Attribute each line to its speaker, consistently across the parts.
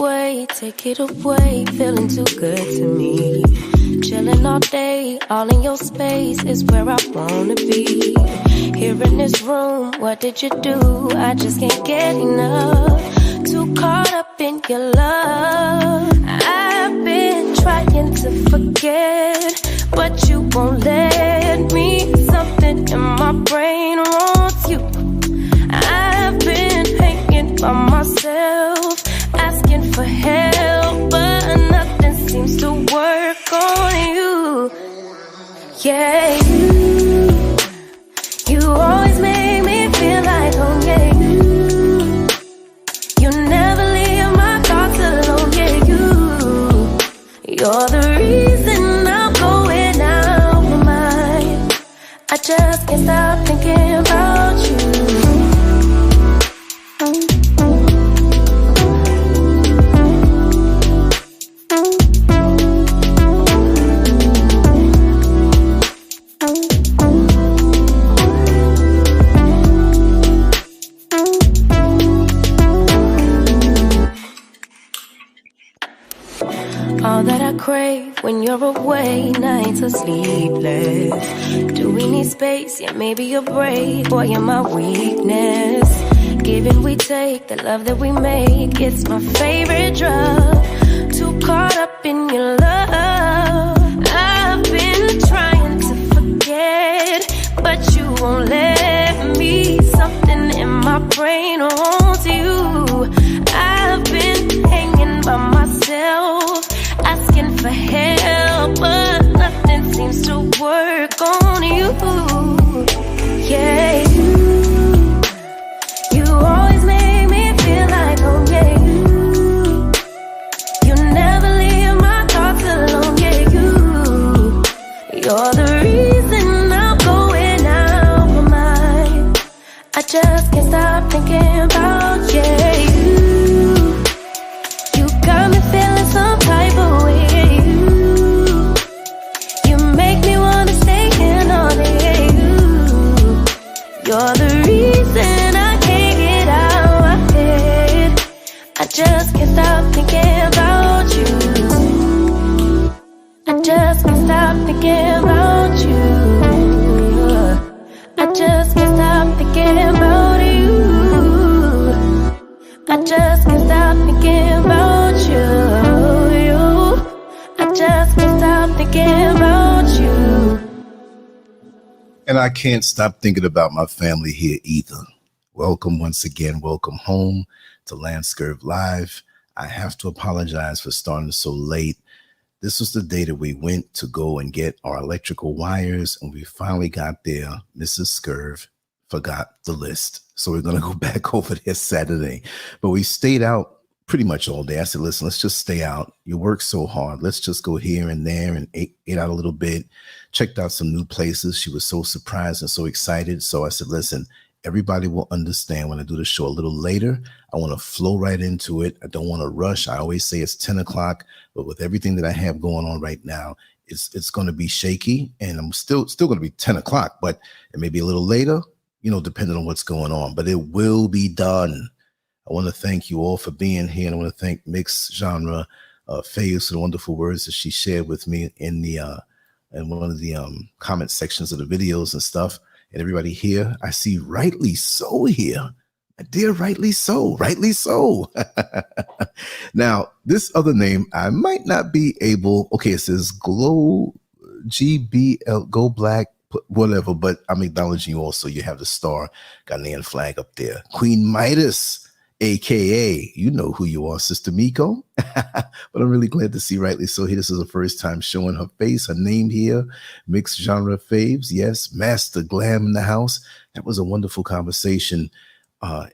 Speaker 1: away, take it away. Feeling too good to me. Chilling all day, all in your space is where I wanna be. Here in this room, what did you do? I just can't get enough. Too caught up in your love. I've been trying to forget, but you won't let me. Something in my brain wants you. I've been hanging by myself, asking for help, but nothing seems to work on you. Yeah, you always make me feel like home. Yeah, you never leave my thoughts alone. Yeah, you're the reason I'm going out my mind. I just can't stop thinking about you. All that I crave when you're away, nights are sleepless. Do we need space? Yeah, maybe a break. Boy, you're my weakness. Give and we take, the love that we make, it's my favorite drug. Too caught up in your love. I've been trying to forget, but you won't let me. Something in my brain wants you. I've been hanging by myself, asking for help, but nothing seems to work on you. Yeah, you always make me feel like home. Yeah, you never leave my thoughts alone. Yeah, you're the reason I'm going out my mind. I just can't stop thinking about you. Got me feeling some type of way. You make me wanna stay in all day. You're the reason I can't get out my head. I just can't stop thinking about you. I just can't stop thinking about you. I just can't stop thinking about you. I just can't stop thinking about you. I just can't stop thinking about you.
Speaker 2: And I can't stop thinking about my family here either. Welcome once again. Welcome home to LanceScurvLive. I have to apologize for starting so late. This was the day that we went to go and get our electrical wires, and we finally got there. Mrs. Scurv forgot the list. So we're going to go back over there Saturday. But we stayed out pretty much all day. I said, listen, let's just stay out. You work so hard. Let's just go here and there, and ate out a little bit, checked out some new places. She was so surprised and so excited. So I said, listen, everybody will understand when I do the show a little later. I want to flow right into it. I don't want to rush. I always say it's 10 o'clock, but with everything that I have going on right now, it's going to be shaky, and I'm still going to be 10 o'clock, but it may be a little later, you know, depending on what's going on, but it will be done. I want to thank you all for being here, and I want to thank Mixed Genre Faves for the wonderful words that she shared with me in the in one of the comment sections of the videos and stuff. And everybody here, I see Rightly So here. My dear Rightly So, Rightly So. Now, this other name, I might not be able, okay, it says Glow, GBL, Go Black, whatever, but I'm acknowledging you also. You have the star Ghanaian flag up there. Queen Midas, AKA, you know who you are, Sister Miko. But I'm really glad to see Rightly So here. This is the first time showing her face, her name here. Mixed Genre Faves, yes. Master Glam in the house. That was a wonderful conversation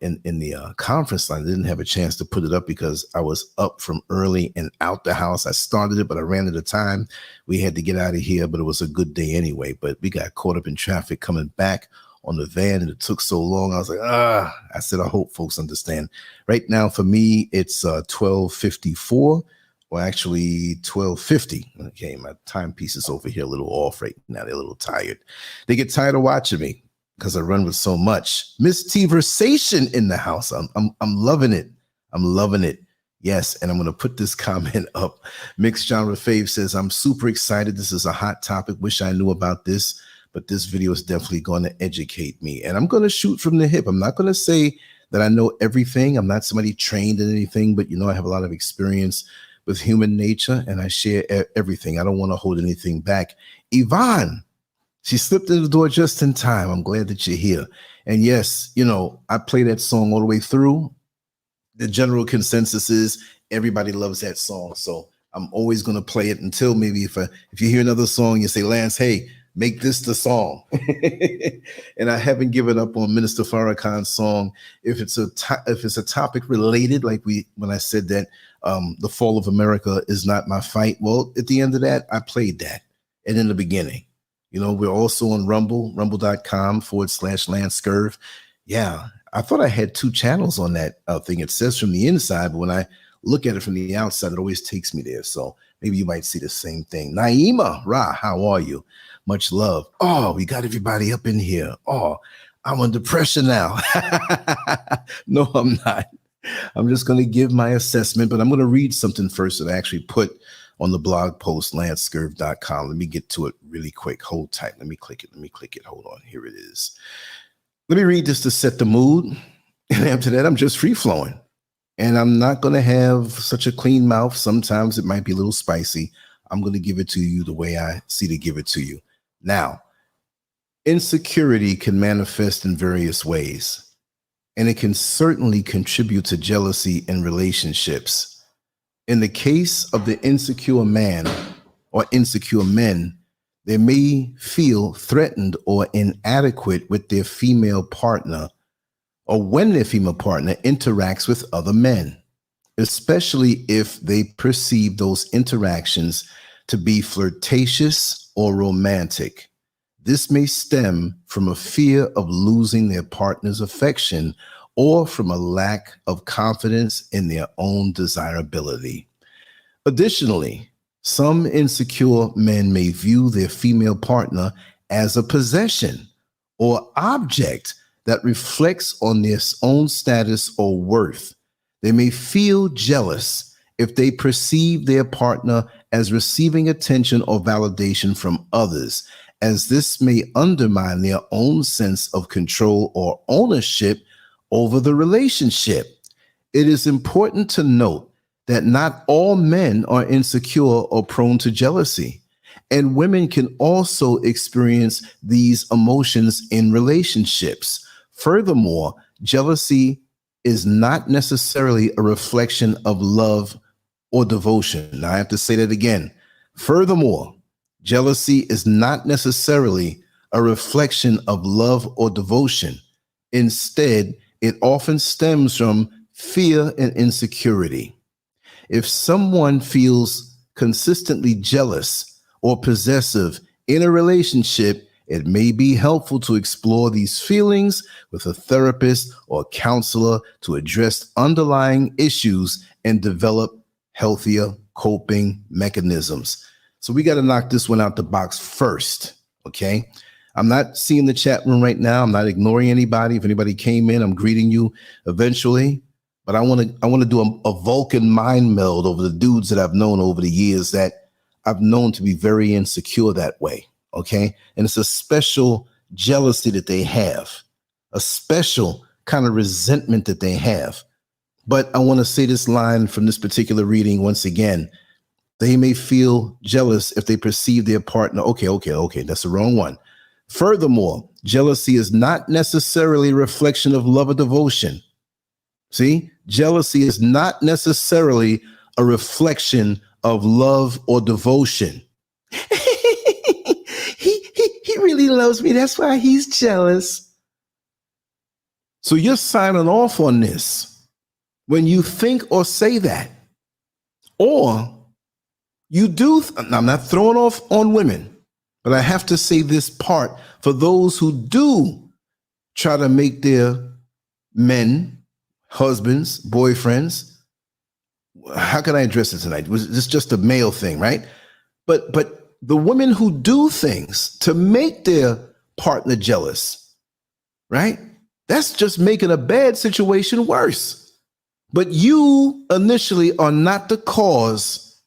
Speaker 2: in the conference line. I didn't have a chance to put it up because I was up from early and out the house. I started it, but I ran out of time. We had to get out of here, but it was a good day anyway. But we got caught up in traffic coming back on the van, and it took so long. I was like, I said, I hope folks understand. Right now for me, it's 12:54, or actually 12:50. Okay, my timepiece is over here a little off right now. They're a little tired. They get tired of watching me because I run with so much. Miss T-versation in the house. I'm loving it. I'm loving it. Yes, and I'm going to put this comment up. Mixed Genre Fave says, I'm super excited. This is a hot topic. Wish I knew about this, but this video is definitely going to educate me. And I'm going to shoot from the hip. I'm not going to say that I know everything. I'm not somebody trained in anything, but I have a lot of experience with human nature, and I share everything. I don't want to hold anything back. Yvonne, she slipped in the door just in time. I'm glad that you're here. And yes, I play that song all the way through. The general consensus is everybody loves that song. So I'm always going to play it until maybe if you hear another song, you say, Lance, hey, make this the song. And I haven't given up on Minister Farrakhan's song. If it's a topic related, like when I said that the fall of America is not my fight. Well, at the end of that, I played that. And in the beginning, we're also on Rumble, rumble.com/LanceScurv. Yeah. I thought I had 2 channels on that thing. It says from the inside, but when I look at it from the outside, it always takes me there. So maybe you might see the same thing. Naima Ra, how are you? Much love. Oh, we got everybody up in here. Oh, I'm on depression now. No, I'm not. I'm just going to give my assessment, but I'm going to read something first that I actually put on the blog post, LanceScurv.com. Let me get to it really quick. Hold tight. Let me click it. Hold on. Here it is. Let me read this to set the mood. And after that, I'm just free flowing. And I'm not going to have such a clean mouth. Sometimes it might be a little spicy. I'm going to give it to you the way I see to give it to you. Now, insecurity can manifest in various ways, and it can certainly contribute to jealousy in relationships. In the case of the insecure man or insecure men, they may feel threatened or inadequate with their female partner, or when their female partner interacts with other men, especially if they perceive those interactions to be flirtatious or romantic. This may stem from a fear of losing their partner's affection or from a lack of confidence in their own desirability. Additionally, some insecure men may view their female partner as a possession or object that reflects on their own status or worth. They may feel jealous if they perceive their partner as receiving attention or validation from others, as this may undermine their own sense of control or ownership over the relationship. It is important to note that not all men are insecure or prone to jealousy, and women can also experience these emotions in relationships. Furthermore, jealousy is not necessarily a reflection of love or devotion. Now, I have to say that again. Furthermore, jealousy is not necessarily a reflection of love or devotion. Instead, it often stems from fear and insecurity. If someone feels consistently jealous or possessive in a relationship, it may be helpful to explore these feelings with a therapist or counselor to address underlying issues and develop healthier coping mechanisms. So we got to knock this one out the box first, okay? I'm not seeing the chat room right now. I'm not ignoring anybody. If anybody came in, I'm greeting you eventually. But I want to do a Vulcan mind meld over the dudes that I've known over the years that I've known to be very insecure that way, okay? And it's a special jealousy that they have, a special kind of resentment that they have. But I want to say this line from this particular reading once again. They may feel jealous if they perceive their partner. Okay, that's the wrong one. Furthermore, jealousy is not necessarily a reflection of love or devotion. See, jealousy is not necessarily a reflection of love or devotion. he really loves me. That's why he's jealous. So you're signing off on this when you think or say that. Or you do, I'm not throwing off on women, but I have to say this part for those who do try to make their men, husbands, boyfriends. How can I address it tonight? Was this just a male thing, right? But the women who do things to make their partner jealous, right? That's just making a bad situation worse. But you initially are not the cause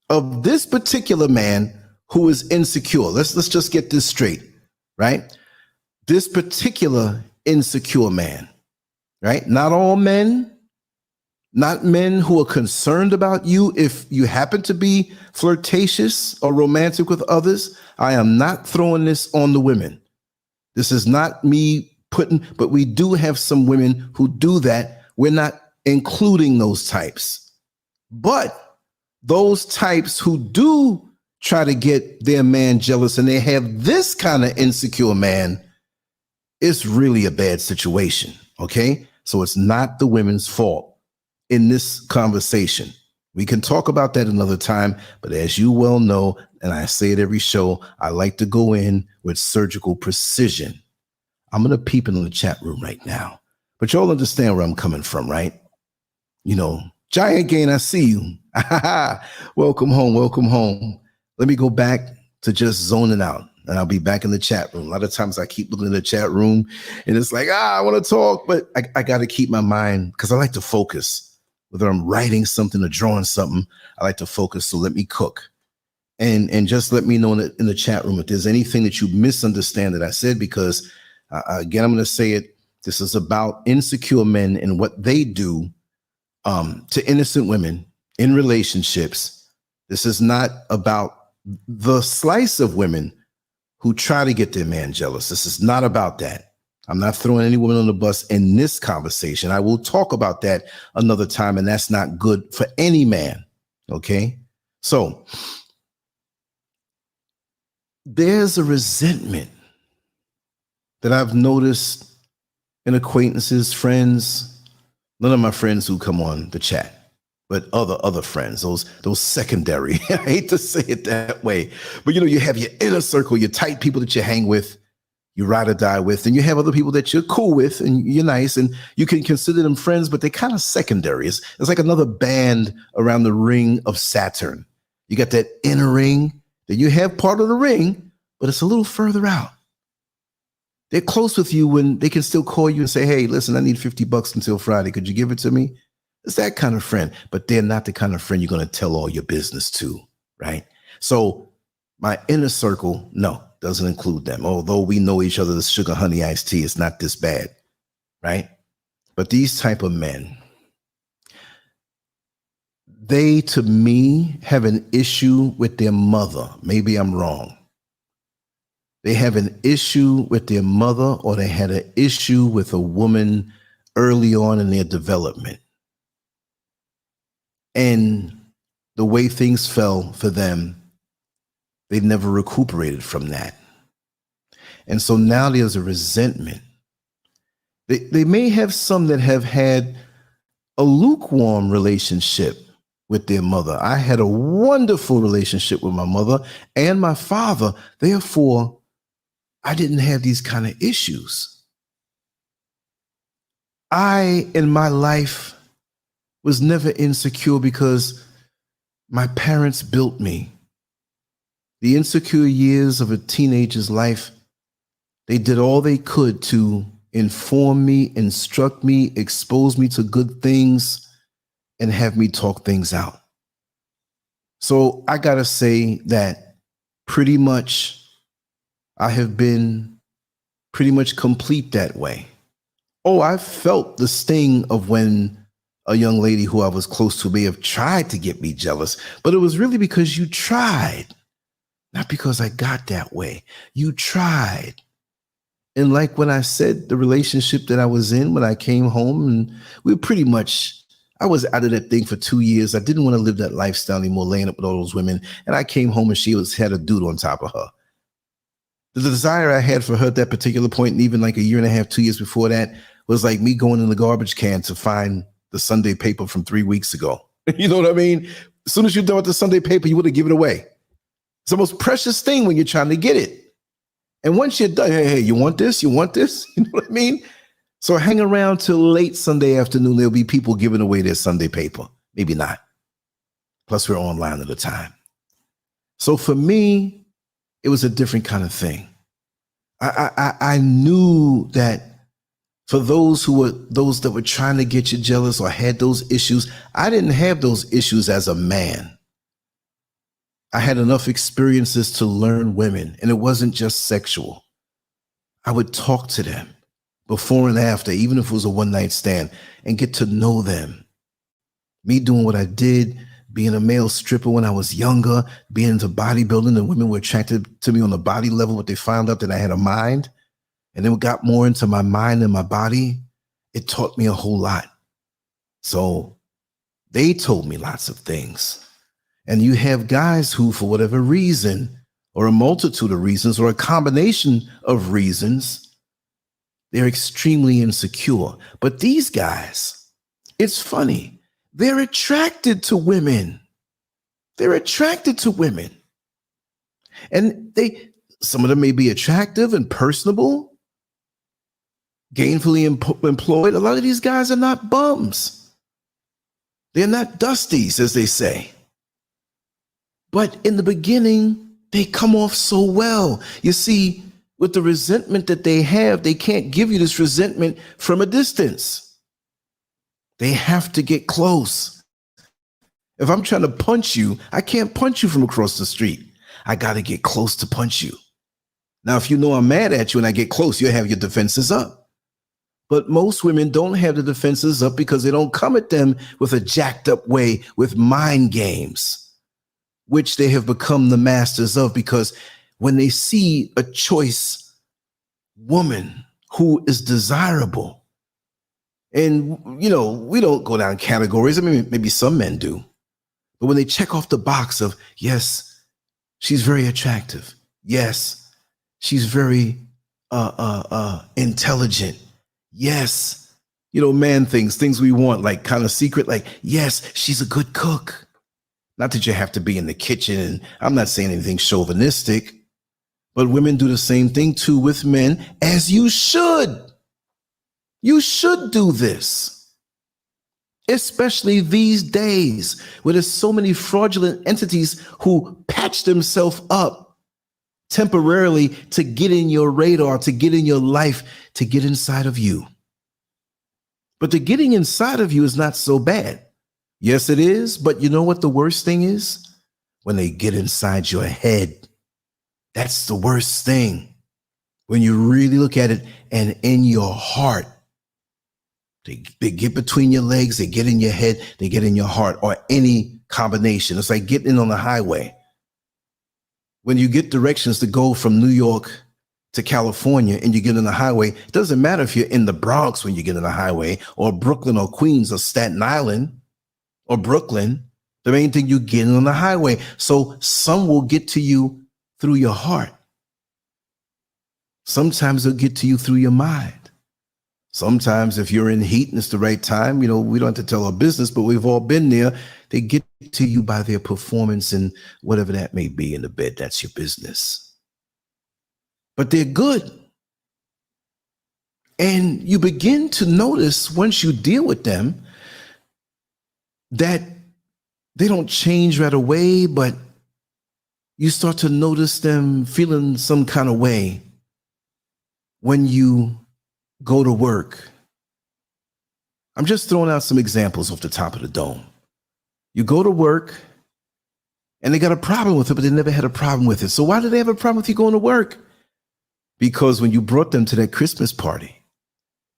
Speaker 2: of this particular man who is insecure. Let's just get this straight, right? This particular insecure man, right? Not all men, not men who are concerned about you. If you happen to be flirtatious or romantic with others, I am not throwing this on the women. This is not me but we do have some women who do that. We're not including those types. But those types who do try to get their man jealous and they have this kind of insecure man, it's really a bad situation, okay? So it's not the women's fault in this conversation. We can talk about that another time, but as you well know, and I say it every show, I like to go in with surgical precision. I'm going to peep in the chat room right now, but y'all understand where I'm coming from, right? You know, Giant Gain, I see you. Welcome home. Welcome home. Let me go back to just zoning out and I'll be back in the chat room. A lot of times I keep looking in the chat room and it's like, I want to talk, but I got to keep my mind because I like to focus. Whether I'm writing something or drawing something, I like to focus. So let me cook. And just let me know in the chat room if there's anything that you misunderstand that I said, because again, I'm going to say it. This is about insecure men and what they do to innocent women in relationships. This is not about the slice of women who try to get their man jealous. This is not about that. I'm not throwing any woman on the bus in this conversation. I will talk about that another time, and that's not good for any man. Okay? So there's a resentment that I've noticed in acquaintances, friends, none of my friends who come on the chat, but other friends, those secondary. I hate to say it that way, but you have your inner circle, your tight people that you hang with, you ride or die with, and you have other people that you're cool with and you're nice and you can consider them friends, but they're kind of secondary. It's like another band around the ring of Saturn. You got that inner ring, then you have part of the ring, but it's a little further out. They're close with you when they can still call you and say, hey, listen, I need $50 until Friday. Could you give it to me? It's that kind of friend, but they're not the kind of friend you're going to tell all your business to, right? So my inner circle, no, doesn't include them. Although we know each other, the sugar honey iced tea is not this bad, right? But these type of men, they, to me, have an issue with their mother. Maybe I'm wrong. They have an issue with their mother, or they had an issue with a woman early on in their development. And the way things fell for them, they never recuperated from that. And so now there's a resentment. They may have some that have had a lukewarm relationship with their mother. I had a wonderful relationship with my mother and my father. Therefore, I didn't have these kind of issues. I, in my life, was never insecure because my parents built me. The insecure years of a teenager's life, they did all they could to inform me, instruct me, expose me to good things, and have me talk things out. So I gotta say that pretty much I have been pretty much complete that way. Oh, I felt the sting of when a young lady who I was close to may have tried to get me jealous, but it was really because you tried, not because I got that way. You tried. And like when I said, the relationship that I was in when I came home, and we were pretty much, I was out of that thing for 2 years. I didn't want to live that lifestyle anymore, laying up with all those women. And I came home and she had a dude on top of her. The desire I had for her at that particular point, and even like a year and a half, 2 years before that, was like me going in the garbage can to find the Sunday paper from 3 weeks ago. You know what I mean? As soon as you're done with the Sunday paper, you would have given it away. It's the most precious thing when you're trying to get it. And once you're done, hey, you want this? You want this? You know what I mean? So hang around till late Sunday afternoon. There'll be people giving away their Sunday paper. Maybe not. Plus, we're online at the time. So for me, it was a different kind of thing. I knew that For those that were trying to get you jealous or had those issues, I didn't have those issues as a man. I had enough experiences to learn women, and it wasn't just sexual. I would talk to them before and after, even if it was a one-night stand, and get to know them. Me doing what I did, being a male stripper when I was younger, being into bodybuilding, and women were attracted to me on the body level, but they found out that I had a mind, and then got more into my mind and my body. It taught me a whole lot. So they told me lots of things. And you have guys who, for whatever reason, or a multitude of reasons, or a combination of reasons, they're extremely insecure. But these guys, it's funny, they're attracted to women. They're attracted to women. And some of them may be attractive and personable, gainfully employed. A lot of these guys are not bums. They're not dusties, as they say. But in the beginning, they come off so well. You see, with the resentment that they have, they can't give you this resentment from a distance. They have to get close. If I'm trying to punch you, I can't punch you from across the street. I got to get close to punch you. Now, if you know I'm mad at you and I get close, you'll have your defenses up. But most women don't have the defenses up because they don't come at them with a jacked up way, with mind games, which they have become the masters of, because when they see a choice woman who is desirable, and, you know, we don't go down categories. I mean, maybe some men do. But when they check off the box of, yes, she's very attractive. Yes, she's very intelligent. Yes, you know, man things we want, like kind of secret, like, yes, she's a good cook. Not that you have to be in the kitchen, and I'm not saying anything chauvinistic, but women do the same thing too with men, as you should. You should do this, especially these days where there's so many fraudulent entities who patch themselves up temporarily to get in your radar, to get in your life, to get inside of you. But the getting inside of you is not so bad. Yes, it is. But you know what the worst thing is? When they get inside your head. That's the worst thing. When you really look at it, and in your heart, they get between your legs, they get in your head, they get in your heart, or any combination. It's like getting on the highway. When you get directions to go from New York to California and you get on the highway, it doesn't matter if you're in the Bronx when you get on the highway, or Brooklyn or Queens or Staten Island or Brooklyn. The main thing, you get on the highway. So some will get to you through your heart. Sometimes they'll get to you through your mind. Sometimes if you're in heat and it's the right time, you know, we don't have to tell our business, but we've all been there. They get to you by their performance and whatever that may be in the bed. That's your business. But they're good. And you begin to notice, once you deal with them, that they don't change right away, but you start to notice them feeling some kind of way when you go to work. I'm just throwing out some examples off the top of the dome. You go to work and they got a problem with it, but they never had a problem with it. So why do they have a problem with you going to work? Because when you brought them to that Christmas party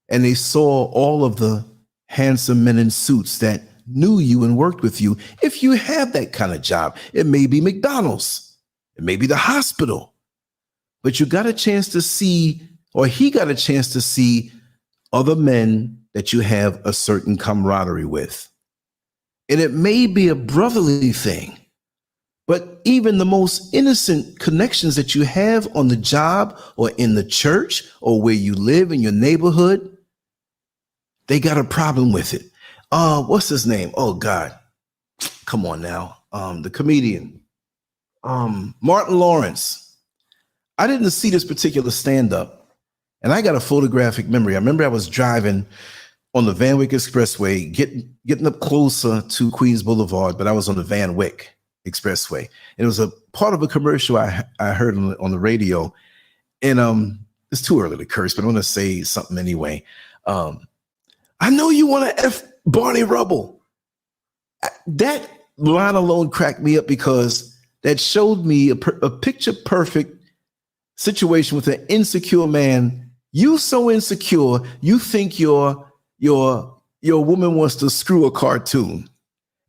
Speaker 2: and they saw all of the handsome men in suits that knew you and worked with you, if you have that kind of job, it may be McDonald's, it may be the hospital, but you got a chance to see, or he got a chance to see, other men that you have a certain camaraderie with. And it may be a brotherly thing, but even the most innocent connections that you have on the job or in the church or where you live in your neighborhood, they got a problem with it. What's his name? Oh God, come on now. The comedian, Martin Lawrence. I didn't see this particular stand-up, and I got a photographic memory. I remember I was driving on the Van Wyck Expressway, getting up closer to Queens Boulevard, but I was on the Van Wyck Expressway. And it was a part of a commercial I heard on the radio. And it's too early to curse, but I'm going to say something anyway. I know you want to F Barney Rubble. That line alone cracked me up because that showed me a picture perfect situation with an insecure man. You so insecure, you think your woman wants to screw a cartoon.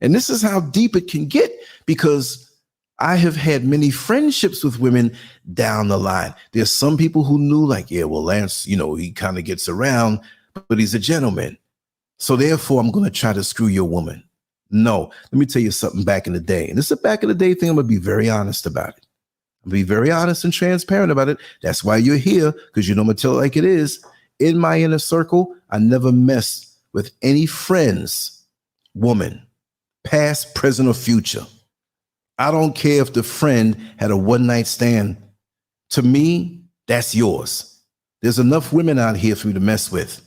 Speaker 2: And this is how deep it can get, because I have had many friendships with women down the line. There's some people who knew, like, yeah, well, Lance, he kind of gets around, but he's a gentleman. So therefore, I'm going to try to screw your woman. No, let me tell you something back in the day. And this is a back in the day thing. I'm going to be very honest about it. I'm going to be very honest and transparent about it. That's why you're here, because I'm going to tell it like it is. In my inner circle, I never messed with any friend's woman, past, present, or future. I don't care if the friend had a one-night stand. To me, that's yours. There's enough women out here for me to mess with.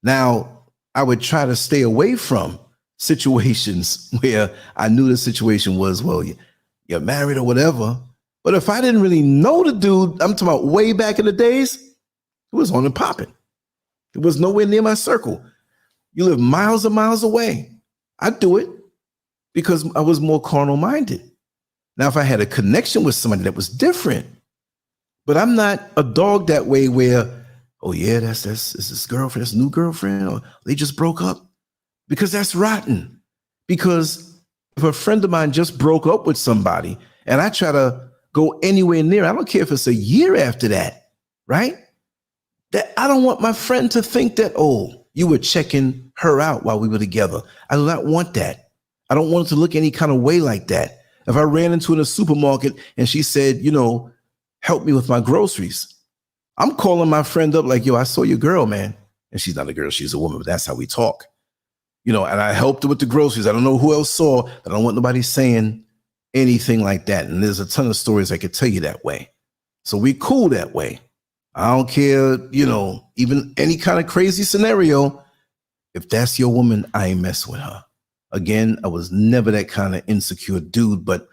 Speaker 2: Now, I would try to stay away from situations where I knew the situation was, well, you're married or whatever. But if I didn't really know the dude, I'm talking about way back in the days, it was on and popping. It was nowhere near my circle. You live miles and miles away. I'd do it because I was more carnal minded. Now, if I had a connection with somebody, that was different. But I'm not a dog that way where, oh yeah, that's his girlfriend, that's a new girlfriend, or they just broke up. Because that's rotten. Because if a friend of mine just broke up with somebody and I try to go anywhere near, I don't care if it's a year after that, right? That I don't want my friend to think that, oh, you were checking her out while we were together. I do not want that. I don't want it to look any kind of way like that. If I ran into her in a supermarket and she said, help me with my groceries, I'm calling my friend up like, yo, I saw your girl, man. And she's not a girl, she's a woman, but that's how we talk. And I helped her with the groceries. I don't know who else saw, but I don't want nobody saying anything like that. And there's a ton of stories I could tell you that way. So we cool that way. I don't care, even any kind of crazy scenario. If that's your woman, I ain't mess with her. Again, I was never that kind of insecure dude, but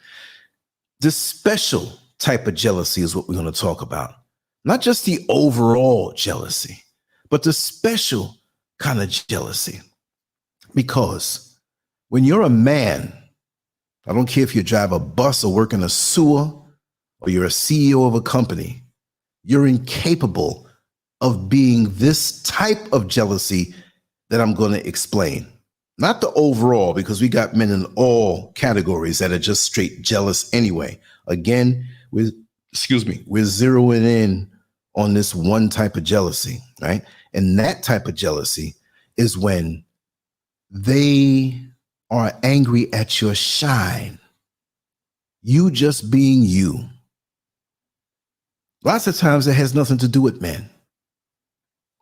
Speaker 2: this special type of jealousy is what we're going to talk about. Not just the overall jealousy, but the special kind of jealousy. Because when you're a man, I don't care if you drive a bus or work in a sewer or you're a CEO of a company, you're incapable of being this type of jealousy that I'm going to explain. Not the overall, because we got men in all categories that are just straight jealous anyway. Again, we're zeroing in on this one type of jealousy, right? And that type of jealousy is when they are angry at your shine. You just being you. Lots of times it has nothing to do with men,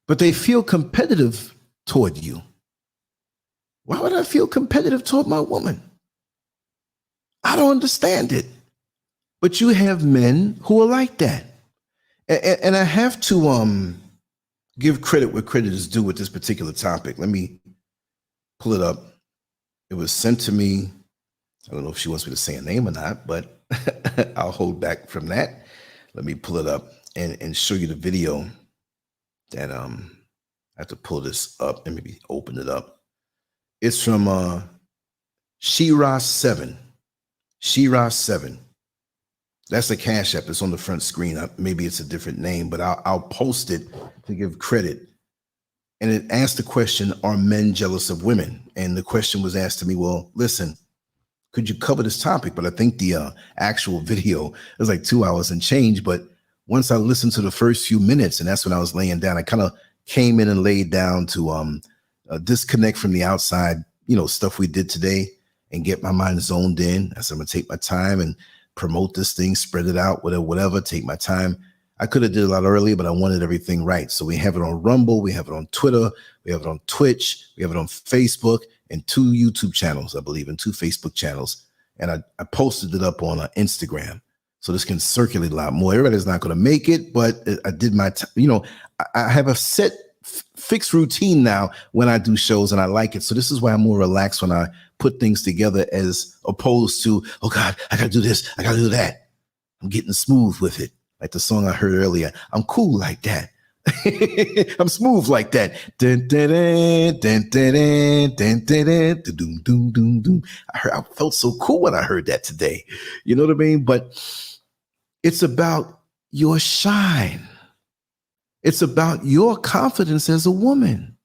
Speaker 2: but they feel competitive toward you. Why would I feel competitive toward my woman? I don't understand it. But you have men who are like that. And I have to give credit where credit is due with this particular topic. Let me pull it up. It was sent to me. I don't know if she wants me to say a name or not, but I'll hold back from that. Let me pull it up and show you the video that I have to pull this up and maybe open it up. It's from Shira7. Shira7. That's a Cash App. It's on the front screen. Maybe it's a different name, but I'll post it to give credit. And it asked the question, are men jealous of women? And the question was asked to me, well, listen, could you cover this topic? But I think the actual video was like 2 hours and change. But once I listened to the first few minutes, and that's when I was laying down, I kind of came in and laid down to disconnect from the outside, stuff we did today and get my mind zoned in. I said, I'm going to take my time and promote this thing, spread it out, whatever, take my time. I could have did a lot earlier, but I wanted everything right. So we have it on Rumble, we have it on Twitter, we have it on Twitch, we have it on Facebook, and 2 YouTube channels, I believe, and 2 Facebook channels. And I posted it up on Instagram. So this can circulate a lot more. Everybody's not going to make it, but I did my, I have a set fixed routine now when I do shows, and I like it. So this is why I'm more relaxed when I put things together, as opposed to, oh God, I got to do this, I got to do that. I'm getting smooth with it. Like the song I heard earlier, I'm cool like that. I'm smooth like that. Dun, dun, dun, dun, dun, dun, dun, dun, dun, dun, dun, dun. I felt so cool when I heard that today. You know what I mean? But it's about your shine. It's about your confidence as a woman.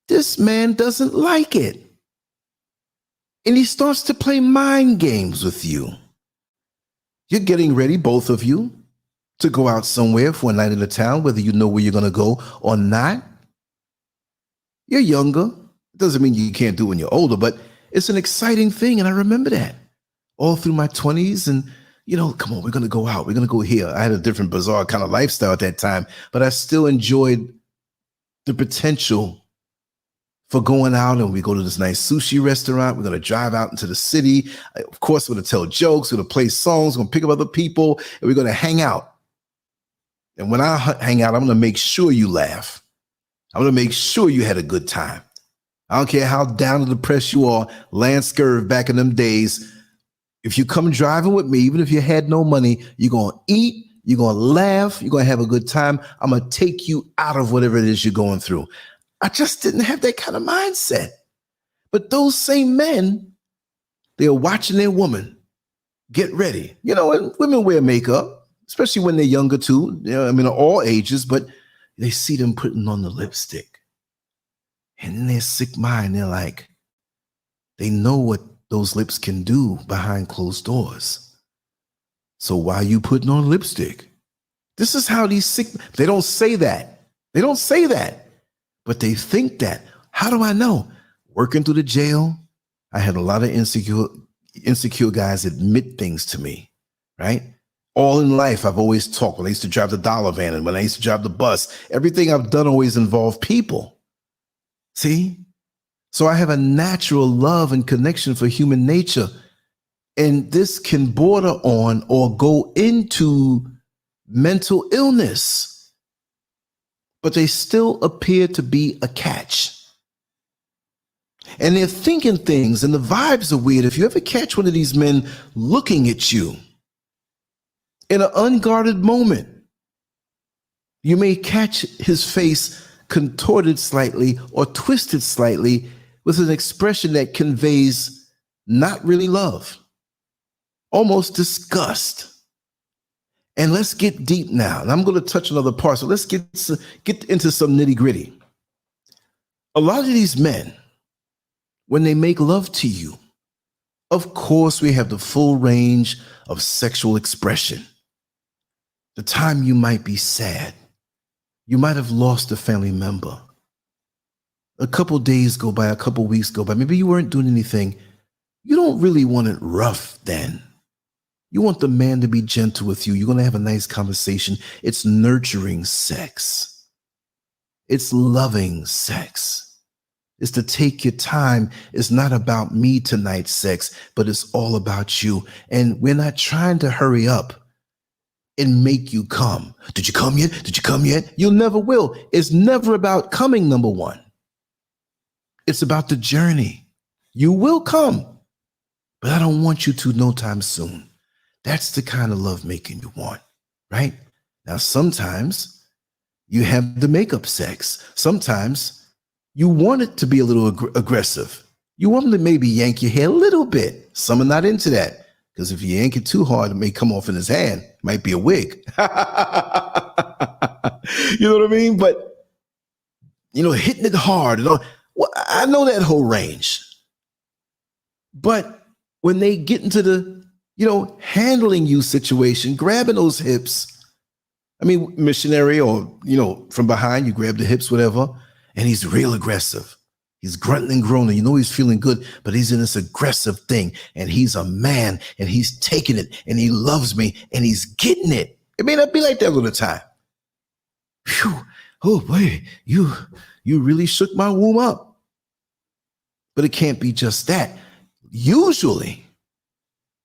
Speaker 2: This man doesn't like it. And he starts to play mind games with you. You're getting ready, both of you, to go out somewhere for a night in the town, whether you know where you're going to go or not. You're younger. It doesn't mean you can't do it when you're older, but it's an exciting thing. And I remember that all through my 20s. And, you know, come on, we're going to go out. We're going to go here. I had a different, bizarre kind of lifestyle at that time, but I still enjoyed the potential for going out, and we go to this nice sushi restaurant. We're going to drive out into the city. Of course, we're going to tell jokes. We're going to play songs. We're going to pick up other people, and we're going to hang out. And when I hang out, I'm going to make sure you laugh. I'm going to make sure you had a good time. I don't care how down and depressed you are. LanceScurv back in them days, if you come driving with me, even if you had no money, you're going to eat, you're going to laugh, you're going to have a good time. I'm going to take you out of whatever it is you're going through. I just didn't have that kind of mindset. But those same men, they're watching their woman get ready. You know, and women wear makeup, especially when they're younger too. You know, I mean, all ages, but they see them putting on the lipstick. And in their sick mind, they're like, they know what those lips can do behind closed doors. So why are you putting on lipstick? This is how these sick, they don't say that. They don't say that. But they think that. How do I know? Working through the jail, I had a lot of insecure guys admit things to me, right? All in life, I've always talked. When I used to drive the dollar van and when I used to drive the bus, everything I've done always involved people. See? So I have a natural love and connection for human nature. And this can border on or go into mental illness. But they still appear to be a catch. And they're thinking things, and the vibes are weird. If you ever catch one of these men looking at you in an unguarded moment, you may catch his face contorted slightly or twisted slightly with an expression that conveys not really love, almost disgust. And let's get deep now. And I'm going to touch another part. So let's get into some nitty gritty. A lot of these men, when they make love to you, of course, we have the full range of sexual expression. The time you might be sad. You might have lost a family member. A couple days go by, a couple weeks go by. Maybe you weren't doing anything. You don't really want it rough then. You want the man to be gentle with you. You're going to have a nice conversation. It's nurturing sex. It's loving sex. It's to take your time. It's not about me tonight sex, but it's all about you. And we're not trying to hurry up and make you come. Did you come yet? Did you come yet? You never will. It's never about coming, number one. It's about the journey. You will come, but I don't want you to no time soon. That's the kind of love making you want, right? Now, sometimes you have the makeup sex. Sometimes you want it to be a little aggressive. You want them to maybe yank your hair a little bit. Some are not into that because if you yank it too hard, it may come off in his hand. It might be a wig. You know what I mean? But, you know, hitting it hard. Well, I know that whole range. But when they get into the handling you situation, grabbing those hips. I mean, missionary or, from behind, you grab the hips, whatever, and he's real aggressive. He's grunting and groaning. You know he's feeling good, but he's in this aggressive thing, and he's a man, and he's taking it, and he loves me, and he's getting it. It may not be like that all the time. Phew. Oh, boy, you really shook my womb up. But it can't be just that. Usually,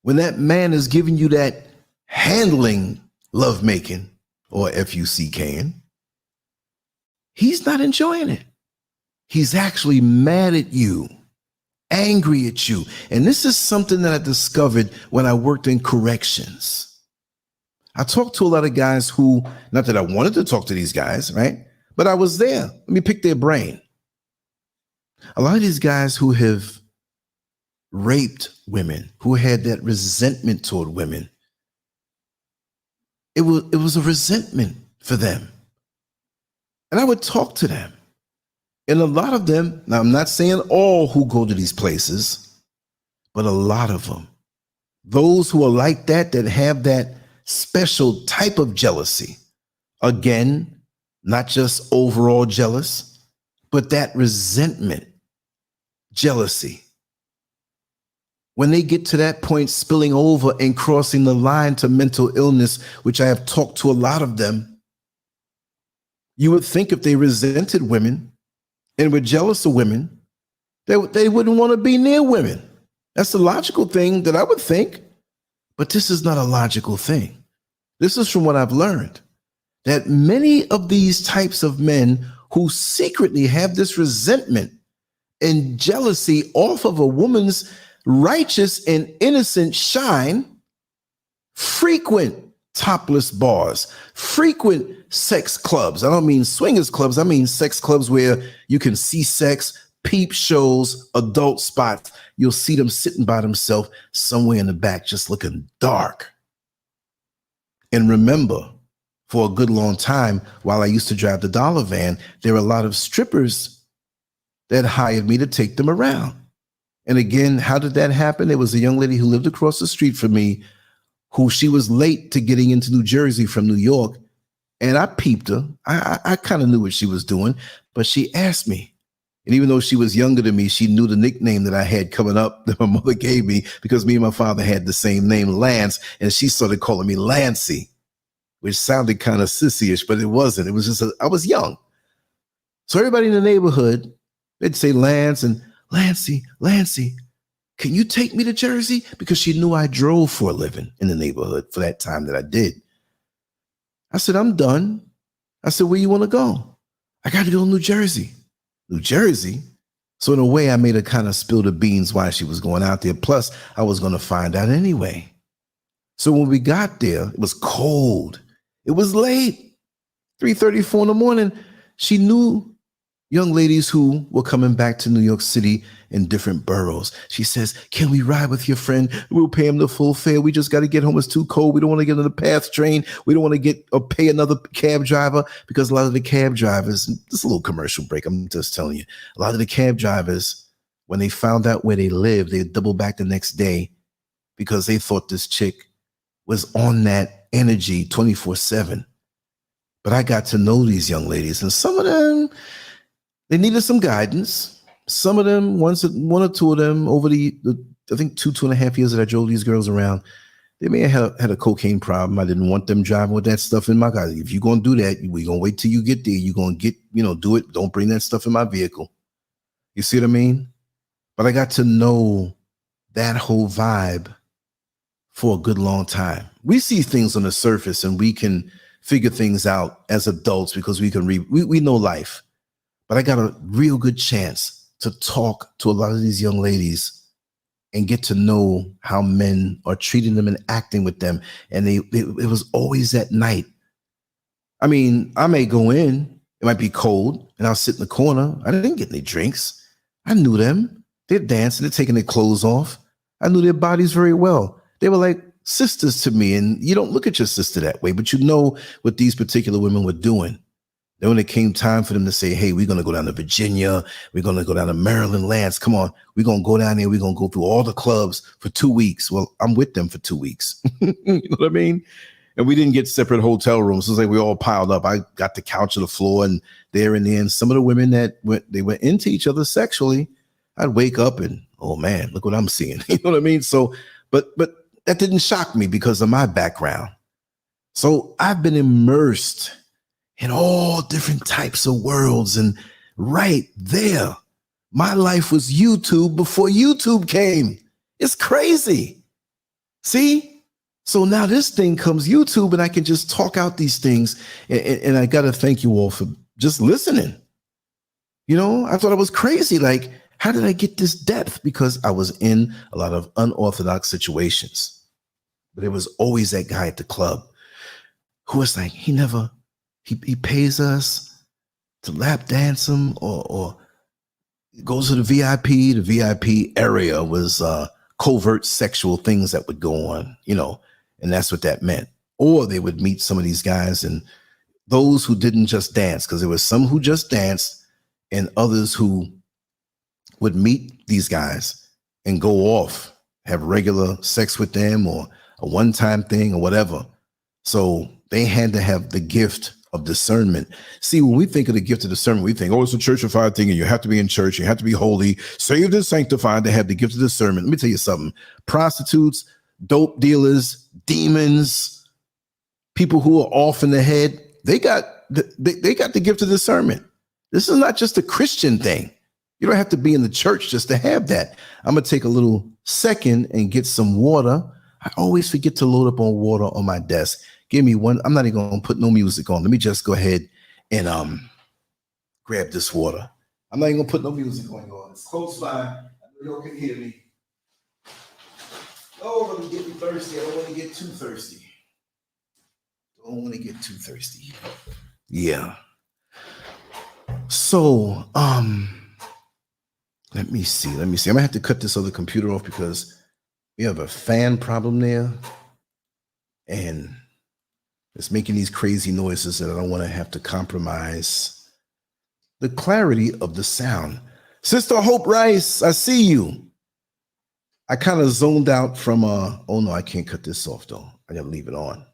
Speaker 2: when that man is giving you that handling lovemaking or FUCKing, he's not enjoying it. He's actually mad at you, angry at you. And this is something that I discovered when I worked in corrections. I talked to a lot of guys who, not that I wanted to talk to these guys, right? But I was there. Let me pick their brain. A lot of these guys who have raped women, who had that resentment toward women, it was a resentment for them. And I would talk to them. And a lot of them, now I'm not saying all who go to these places, but a lot of them, those who are like that, that have that special type of jealousy. Again, not just overall jealous, but that resentment, jealousy. When they get to that point, spilling over and crossing the line to mental illness, which I have talked to a lot of them, you would think if they resented women and were jealous of women, they wouldn't want to be near women. That's the logical thing that I would think. But this is not a logical thing. This is from what I've learned, that many of these types of men who secretly have this resentment and jealousy off of a woman's righteous and innocent shine frequent topless bars, frequent sex clubs. I don't mean swingers clubs. I mean sex clubs where you can see sex, peep shows, adult spots. You'll see them sitting by themselves somewhere in the back, just looking dark. And remember, for a good long time, while I used to drive the dollar van, there were a lot of strippers that hired me to take them around. And again, how did that happen? There was a young lady who lived across the street from me, who she was late to getting into New Jersey from New York. And I peeped her. I kind of knew what she was doing, but she asked me. And even though she was younger than me, she knew the nickname that I had coming up that my mother gave me, because me and my father had the same name, Lance. And she started calling me Lancey, which sounded kind of sissy-ish, but it wasn't. It was just, I was young. So everybody in the neighborhood, they'd say Lance and Lancey, can you take me to Jersey? Because she knew I drove for a living in the neighborhood for that time that I did. I said, I'm done. I said, where you want to go? I got to go to New Jersey. New Jersey? So in a way, I made her kind of spill the beans why she was going out there. Plus, I was going to find out anyway. So when we got there, it was cold. It was late, 3:34 in the morning. She knew young ladies who were coming back to New York City in different boroughs. She says, can we ride with your friend? We'll pay him the full fare. We just got to get home. It's too cold. We don't want to get on the PATH train. We don't want to get or pay another cab driver, because a lot of the cab drivers, this is a little commercial break, I'm just telling you, a lot of the cab drivers, when they found out where they lived, they double back the next day because they thought this chick was on that energy 24/7. But I got to know these young ladies, and some of them, they needed some guidance. Some of them, one or two of them, over the I think 2.5 years that I drove these girls around, they may have had a cocaine problem. I didn't want them driving with that stuff in my car. If you're going to do that, we're going to wait till you get there. You're going to get, do it. Don't bring that stuff in my vehicle. You see what I mean? But I got to know that whole vibe for a good long time. We see things on the surface and we can figure things out as adults because we can we know life. But I got a real good chance to talk to a lot of these young ladies and get to know how men are treating them and acting with them. And it was always at night. I mean, I may go in, it might be cold, and I'll sit in the corner. I didn't get any drinks. I knew them. They're dancing, they're taking their clothes off. I knew their bodies very well. They were like sisters to me. And you don't look at your sister that way, but you know what these particular women were doing. Then when it came time for them to say, hey, we're going to go down to Virginia, we're going to go down to Maryland, Lance, come on, we're going to go down there, we're going to go through all the clubs for 2 weeks. Well, I'm with them for 2 weeks. You know what I mean? And we didn't get separate hotel rooms. So it's like we all piled up. I got the couch on the floor and there and then. Some of the women that they went into each other sexually, I'd wake up and, oh man, look what I'm seeing. You know what I mean? So, but that didn't shock me because of my background. So I've been immersed in all different types of worlds. And right there, my life was YouTube before YouTube came. It's crazy. See? So now this thing comes YouTube and I can just talk out these things. And I got to thank you all for just listening. I thought I was crazy. Like, how did I get this depth? Because I was in a lot of unorthodox situations. But there was always that guy at the club. who is like, he pays us to lap dance him or goes to the VIP. The VIP area was covert sexual things that would go on, and that's what that meant. Or they would meet some of these guys and those who didn't just dance, because there was some who just danced and others who would meet these guys and go off, have regular sex with them or a one-time thing or whatever. So they had to have the gift of discernment. See, when we think of the gift of discernment, we think, oh, it's a churchified thing and you have to be in church, you have to be holy, saved and sanctified to have the gift of discernment. Let me tell you something. Prostitutes, dope dealers, demons, people who are off in the head, they got the gift of discernment. This is not just a Christian thing. You don't have to be in the church just to have that. I'm going to take a little second and get some water. I always forget to load up on water on my desk. Give me one. I'm not even going to put no music on. Let me just go ahead and grab this water. I'm not even going to put no music on. It's close by. I know y'all can hear me. Oh, let me get me thirsty. I don't want to get too thirsty. Yeah. So, let me see. I'm gonna have to cut this other computer off because we have a fan problem there, and it's making these crazy noises that I don't want to have to compromise the clarity of the sound. Sister Hope Rice, I see you. I kind of zoned out from oh no, I can't cut this off though. I gotta leave it on.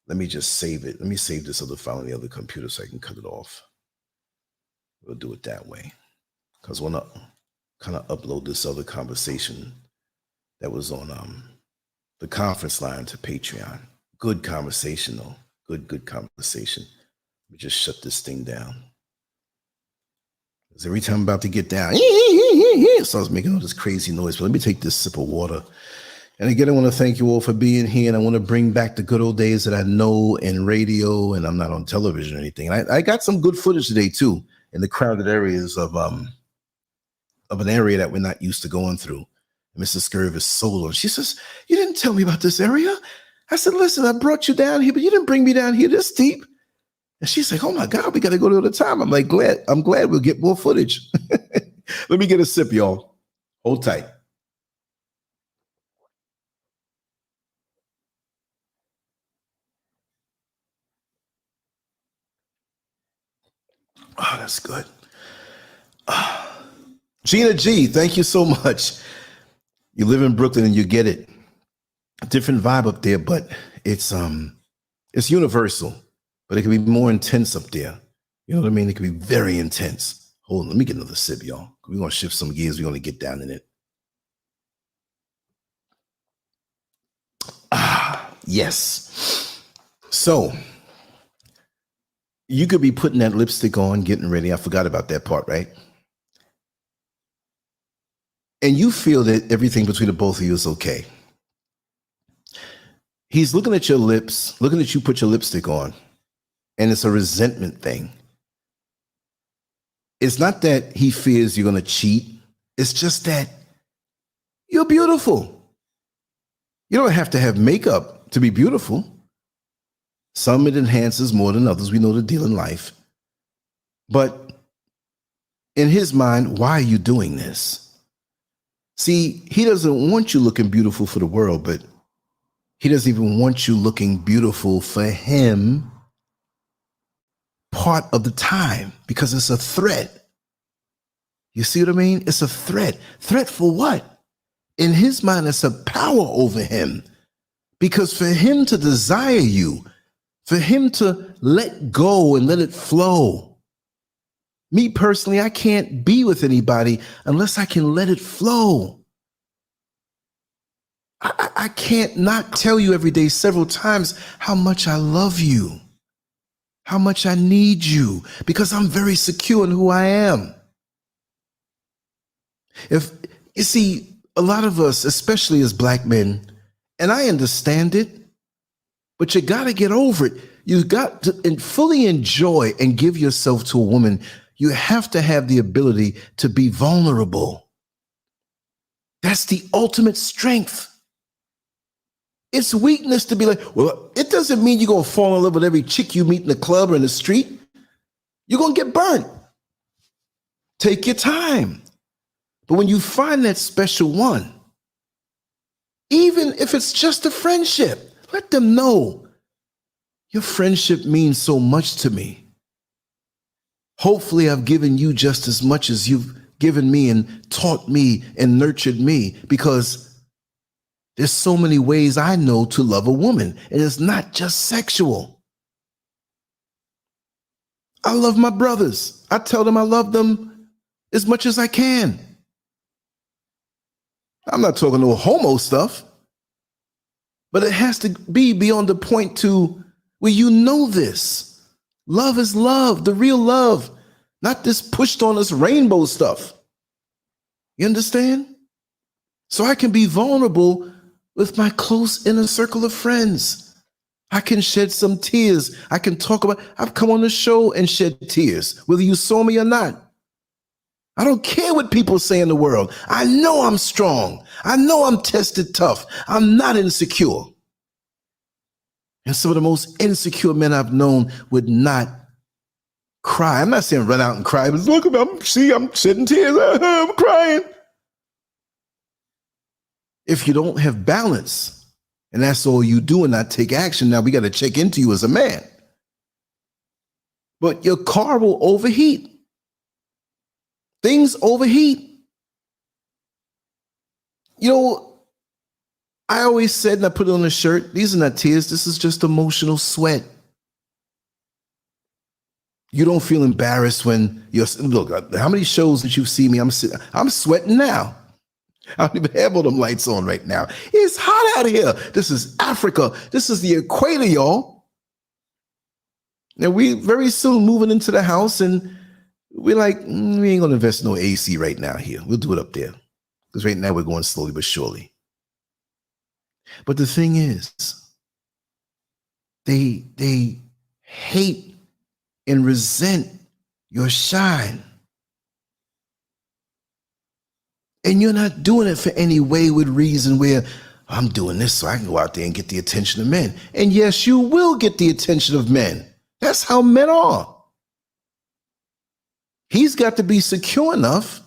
Speaker 2: Let me just save it. Let me save this other file on the other computer so I can cut it off. We'll do it that way. Because I want to kind of upload this other conversation that was on the conference line to Patreon. Good conversation, though. Good conversation. Let me just shut this thing down. Because every time I'm about to get down, it starts making all this crazy noise. But let me take this sip of water. And again, I want to thank you all for being here. And I want to bring back the good old days that I know in radio, and I'm not on television or anything. And I got some good footage today, too, in the crowded areas of an area that we're not used to going through. Mrs. Scurv is solo. She says, you didn't tell me about this area. I said, listen, I brought you down here, but you didn't bring me down here this deep. And she's like, oh my God, we got to go to the time. I'm like, I'm glad we'll get more footage. Let me get a sip, y'all. Hold tight. Oh, that's good. Gina G, thank you so much. You live in Brooklyn and you get it. A different vibe up there, but it's universal, but it can be more intense up there. You know what I mean? It can be very intense. Hold on, let me get another sip, y'all. We're going to shift some gears. We're going to get down in it. Yes. So you could be putting that lipstick on, getting ready. I forgot about that part, right? And you feel that everything between the both of you is okay. He's looking at your lips, looking at you put your lipstick on, and it's a resentment thing. It's not that he fears you're going to cheat. It's just that you're beautiful. You don't have to have makeup to be beautiful. Some it enhances more than others. We know the deal in life. But in his mind, why are you doing this? See, he doesn't want you looking beautiful for the world, but he doesn't even want you looking beautiful for him part of the time, because it's a threat. You see what I mean? It's a threat. Threat for what? In his mind, it's a power over him. Because for him to desire you, for him to let go and let it flow. Me personally, I can't be with anybody unless I can let it flow. I can't not tell you every day several times how much I love you, how much I need you, because I'm very secure in who I am. If you see, a lot of us, especially as black men, and I understand it, but you got to get over it. You got to fully enjoy and give yourself to a woman. You have to have the ability to be vulnerable. That's the ultimate strength. It's weakness to be like, well, it doesn't mean you're going to fall in love with every chick you meet in the club or in the street. You're going to get burnt. Take your time. But when you find that special one, even if it's just a friendship, let them know your friendship means so much to me. Hopefully I've given you just as much as you've given me and taught me and nurtured me, because there's so many ways I know to love a woman, and it's not just sexual. I love my brothers. I tell them I love them as much as I can. I'm not talking no homo stuff, but it has to be beyond the point to where you know this. Love is love, the real love, not this pushed on us rainbow stuff. You understand? So I can be vulnerable with my close inner circle of friends. I can shed some tears. I can talk about, I've come on the show and shed tears, whether you saw me or not. I don't care what people say in the world. I know I'm strong. I know I'm tested tough. I'm not insecure. And some of the most insecure men I've known would not cry. I'm not saying run out and cry, but look, I'm shedding tears. I'm crying. If you don't have balance, and that's all you do and not take action, now we got to check into you as a man. But your car will overheat. Things overheat. You know, I always said, and I put it on a shirt, these are not tears, this is just emotional sweat. You don't feel embarrassed when you're, look, how many shows that you see me, I'm sweating now. I don't even have all them lights on right now. It's hot out here. This is Africa. This is the equator, y'all. Now we very soon moving into the house, and we're like, we ain't gonna invest in no AC right now here. We'll do it up there. Because right now we're going slowly but surely. But the thing is, they hate and resent your shine. And you're not doing it for any wayward reason where I'm doing this so I can go out there and get the attention of men. And yes, you will get the attention of men. That's how men are. He's got to be secure enough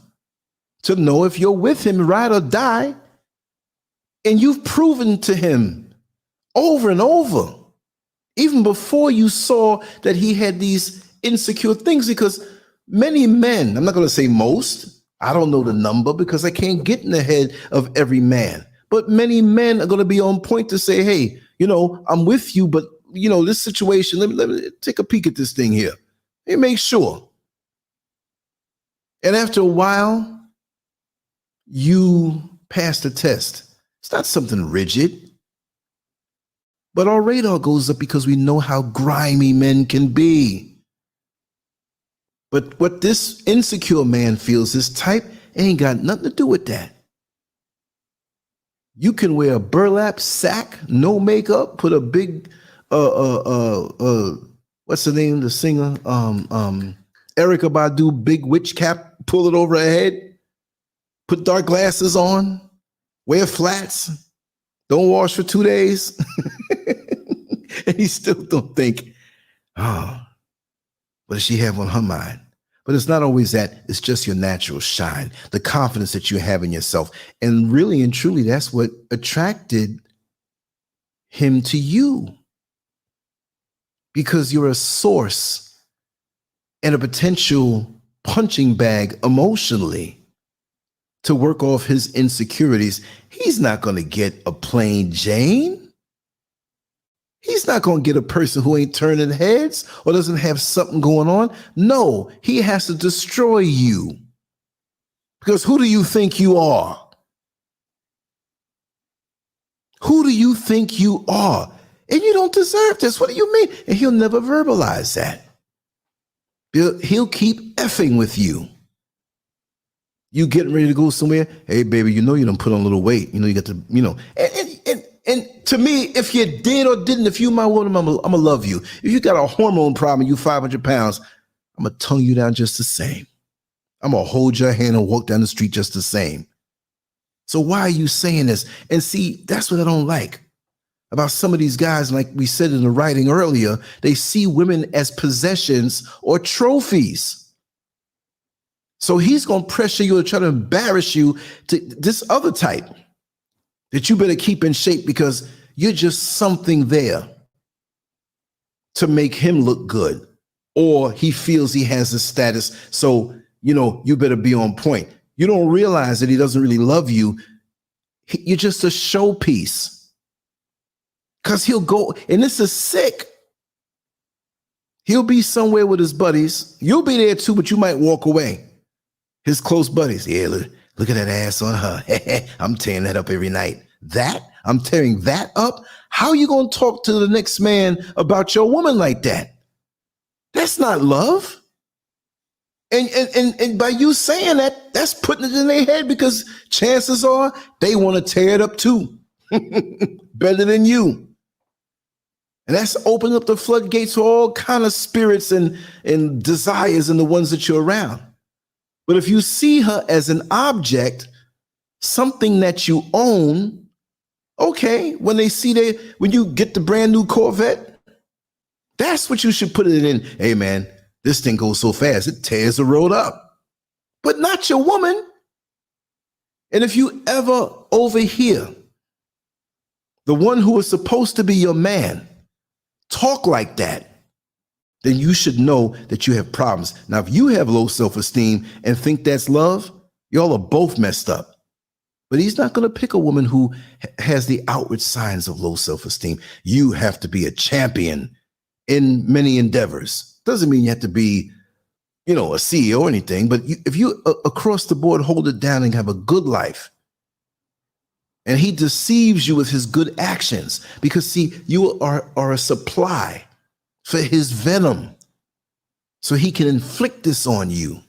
Speaker 2: to know if you're with him, ride or die. And you've proven to him over and over, even before you saw that he had these insecure things, because many men, I'm not going to say most, I don't know the number because I can't get in the head of every man, but many men are going to be on point to say, hey, you know, I'm with you, but you know, this situation, let me take a peek at this thing here. Hey, make sure. And after a while, you pass the test. It's not something rigid, but our radar goes up because we know how grimy men can be. But what this insecure man feels, this type, ain't got nothing to do with that. You can wear a burlap sack, no makeup, put a big, what's the name of the singer? Erykah Badu, big witch cap, pull it over her head, put dark glasses on, wear flats, don't wash for 2 days. And you still don't think, oh, what does she have on her mind? But it's not always that. It's just your natural shine, the confidence that you have in yourself. And really and truly, that's what attracted him to you. Because you're a source and a potential punching bag emotionally to work off his insecurities. He's not going to get a plain Jane. He's not going to get a person who ain't turning heads or doesn't have something going on. No, he has to destroy you. Because who do you think you are? Who do you think you are? And you don't deserve this. What do you mean? And he'll never verbalize that. He'll keep effing with you. You getting ready to go somewhere? Hey, baby, you know you done put on a little weight. You know you got to, you know. And to me, if you did or didn't, if you my woman, I'm gonna love you. If you got a hormone problem, you 500 pounds, I'm gonna tongue you down just the same. I'm gonna hold your hand and walk down the street just the same. So why are you saying this? And see, that's what I don't like. about some of these guys, like we said in the writing earlier, they see women as possessions or trophies. So he's going to pressure you to try to embarrass you to this other type that you better keep in shape because you're just something there to make him look good, or he feels he has a status. So, you better be on point. You don't realize that he doesn't really love you. You're just a showpiece. Because he'll go, and this is sick. He'll be somewhere with his buddies. You'll be there too, but you might walk away. His close buddies. Yeah, look at that ass on her. I'm tearing that up every night. I'm tearing that up? How are you going to talk to the next man about your woman like that? That's not love. And by you saying that, that's putting it in their head because chances are they want to tear it up too. Better than you. And that's opening up the floodgates for all kind of spirits and desires in the ones that you're around. But if you see her as an object, something that you own, okay, when you get the brand new Corvette, that's what you should put it in. Hey man, this thing goes so fast, it tears the road up. But not your woman. And if you ever overhear the one who is supposed to be your man talk like that, then you should know that you have problems. Now, if you have low self-esteem and think that's love, y'all are both messed up. But he's not going to pick a woman who has the outward signs of low self-esteem. You have to be a champion in many endeavors. Doesn't mean you have to be, a CEO or anything, but if you across the board hold it down and have a good life, and he deceives you with his good actions because, see, you are a supply for his venom. So he can inflict this on you.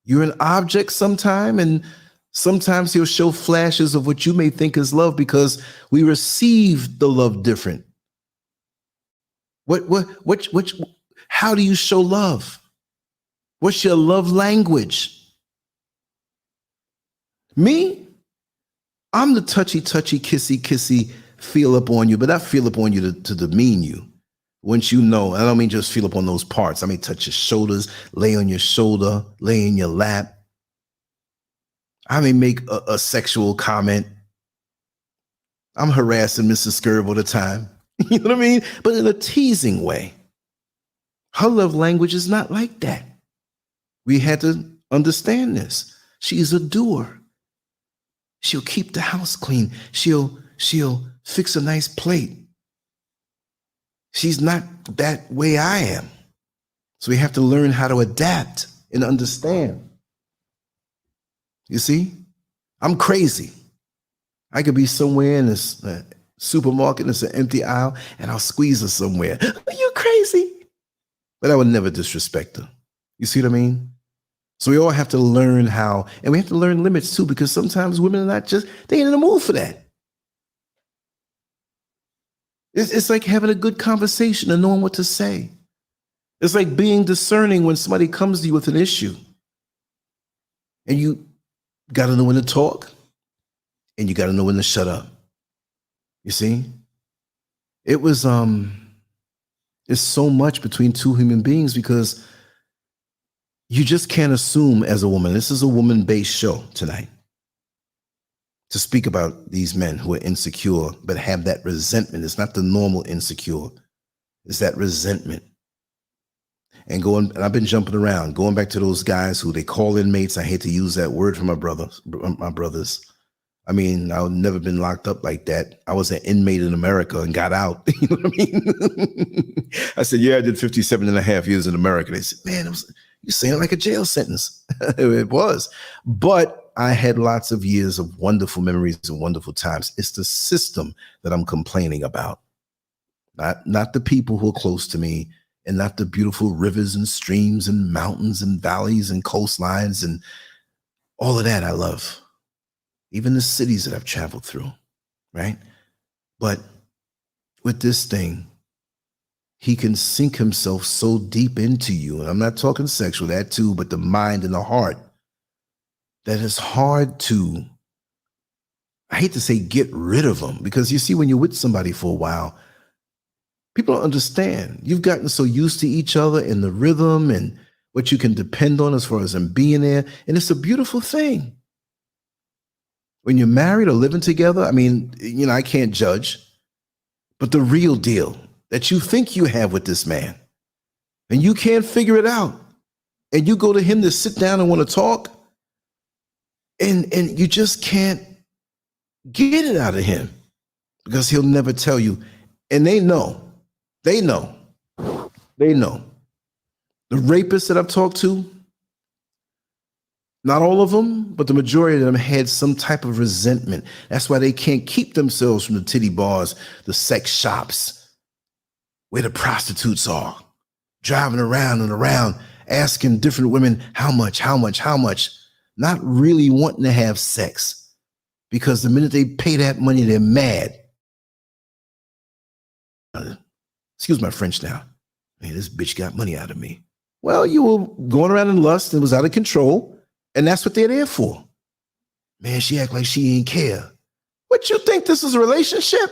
Speaker 2: You're an object sometime, and sometimes he'll show flashes of what you may think is love because we receive the love different. How do you show love? What's your love language? Me? I'm the touchy, kissy, feel up on you, but I feel up on you to demean you. Once I don't mean just feel up on those parts. I mean, touch your shoulders, lay on your shoulder, lay in your lap. I may make a sexual comment. I'm harassing Mrs. Scurv all the time. You know what I mean? But in a teasing way. Her love language is not like that. We had to understand this. She's a doer. She'll keep the house clean. She'll fix a nice plate. She's not that way I am. So we have to learn how to adapt and understand. You see? I'm crazy. I could be somewhere in this supermarket and it's an empty aisle and I'll squeeze her somewhere. Are you crazy? But I would never disrespect her. You see what I mean? So we all have to learn how, and we have to learn limits too, because sometimes women are not they ain't in the mood for that. It's like having a good conversation and knowing what to say. It's like being discerning when somebody comes to you with an issue. And you got to know when to talk and you got to know when to shut up. You see? It's so much between two human beings because you just can't assume as a woman. This is a woman-based show tonight to speak about these men who are insecure but have that resentment. It's not the normal insecure. It's that resentment. And I've been jumping around, going back to those guys who they call inmates. I hate to use that word for my brothers. I mean, I've never been locked up like that. I was an inmate in America and got out. You know what I mean? I said, yeah, I did 57 and a half years in America. They said, man, you're saying like a jail sentence. It was. But I had lots of years of wonderful memories and wonderful times. It's the system that I'm complaining about. Not the people who are close to me, and not the beautiful rivers and streams and mountains and valleys and coastlines and all of that I love. Even the cities that I've traveled through, right? But with this thing, he can sink himself so deep into you. And I'm not talking sexual, that too, but the mind and the heart, that it's hard to I hate to say get rid of them, because you see, when you're with somebody for a while, people don't understand. You've gotten so used to each other and the rhythm and what you can depend on as far as them being there. And it's a beautiful thing. When you're married or living together, I mean, you know, I can't judge, but the real deal that you think you have with this man and you can't figure it out, and you go to him to sit down and want to talk, and you just can't get it out of him because he'll never tell you. And they know. The rapists that I've talked to, not all of them, but the majority of them had some type of resentment. That's why they can't keep themselves from the titty bars, the sex shops, where the prostitutes are, driving around and around, asking different women how much, not really wanting to have sex, because the minute they pay that money, they're mad. Excuse my French now. Man, this bitch got money out of me. Well, you were going around in lust and was out of control, and that's what they're there for. Man, she act like she ain't care. What, you think this is a relationship?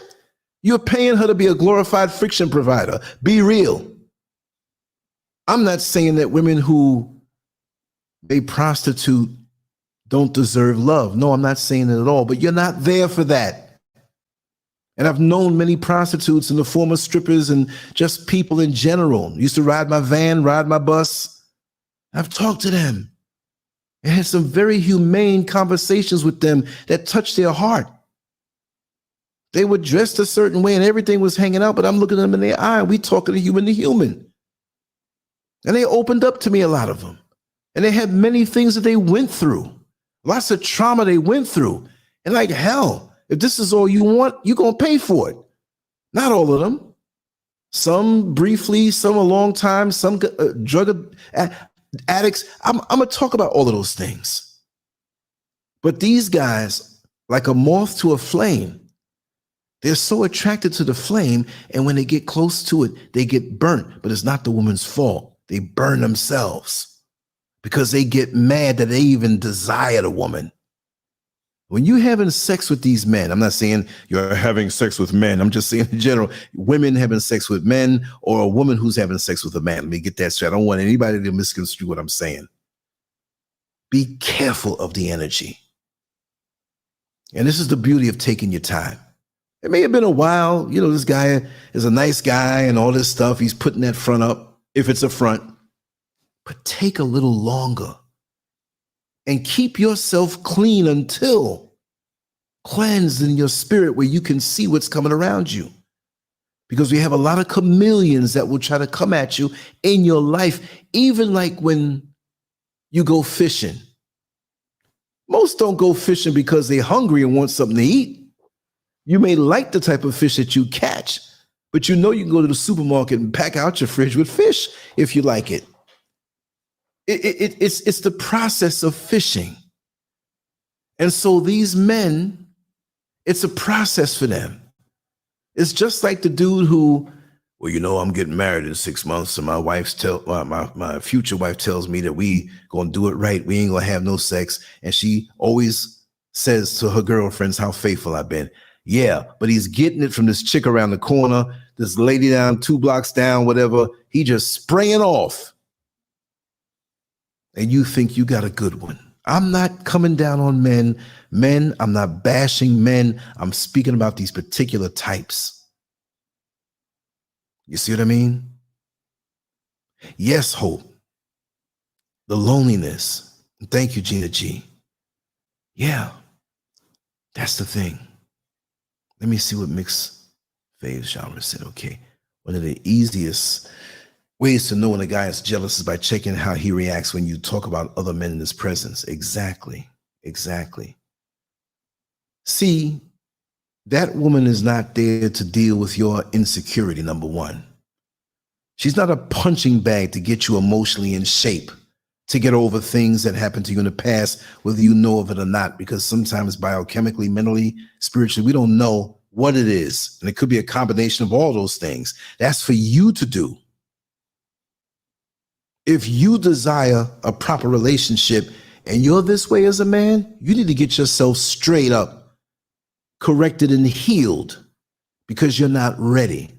Speaker 2: You're paying her to be a glorified friction provider. Be real. I'm not saying that women who they prostitute don't deserve love. No, I'm not saying it at all, but you're not there for that. And I've known many prostitutes in the form of strippers and just people in general. Used to ride my van, ride my bus. I've talked to them and had some very humane conversations with them that touched their heart. They were dressed a certain way and everything was hanging out, but I'm looking at them in their eye. We talking to human. And they opened up to me, a lot of them. And they had many things that they went through. Lots of trauma they went through. And like, hell, if this is all you want, you're going to pay for it. Not all of them. Some briefly, some a long time, some drug addicts. I'm going to talk about all of those things. But these guys, like a moth to a flame, they're so attracted to the flame, and when they get close to it, they get burnt. But it's not the woman's fault. They burn themselves because they get mad that they even desire the woman. When you're having sex with these men, I'm not saying you're having sex with men. I'm just saying in general, women having sex with men, or a woman who's having sex with a man. Let me get that straight. I don't want anybody to misconstrue what I'm saying. Be careful of the energy. And this is the beauty of taking your time. It may have been a while. You know, this guy is a nice guy and all this stuff. He's putting that front up, if it's a front. But take a little longer. And keep yourself clean until cleansed in your spirit, where you can see what's coming around you. Because we have a lot of chameleons that will try to come at you in your life, even like when you go fishing. Most don't go fishing because they're hungry and want something to eat. You may like the type of fish that you catch, but you know you can go to the supermarket and pack out your fridge with fish if you like it. It's the process of fishing. And so these men, it's a process for them. It's just like the dude who, well, you know, I'm getting married in 6 months, and my future wife tells me that we gonna do it right. We ain't gonna have no sex. And she always says to her girlfriends how faithful I've been. Yeah, but he's getting it from this chick around the corner, this lady down 2 blocks down, whatever. He just spraying off. And you think you got a good one. I'm not coming down on men. I'm not bashing men. I'm speaking about these particular types. You see what I mean? Yes, hope. The loneliness. Thank you, Gina G. Yeah, that's the thing. Let me see what Mixed Faves Genre said. Okay, one of the easiest ways to know when a guy is jealous is by checking how he reacts when you talk about other men in his presence. Exactly. See, that woman is not there to deal with your insecurity, number one. She's not a punching bag to get you emotionally in shape, to get over things that happened to you in the past, whether you know of it or not, because sometimes biochemically, mentally, spiritually, we don't know what it is. And it could be a combination of all those things. That's for you to do. If you desire a proper relationship and you're this way as a man, you need to get yourself straight up corrected and healed because you're not ready.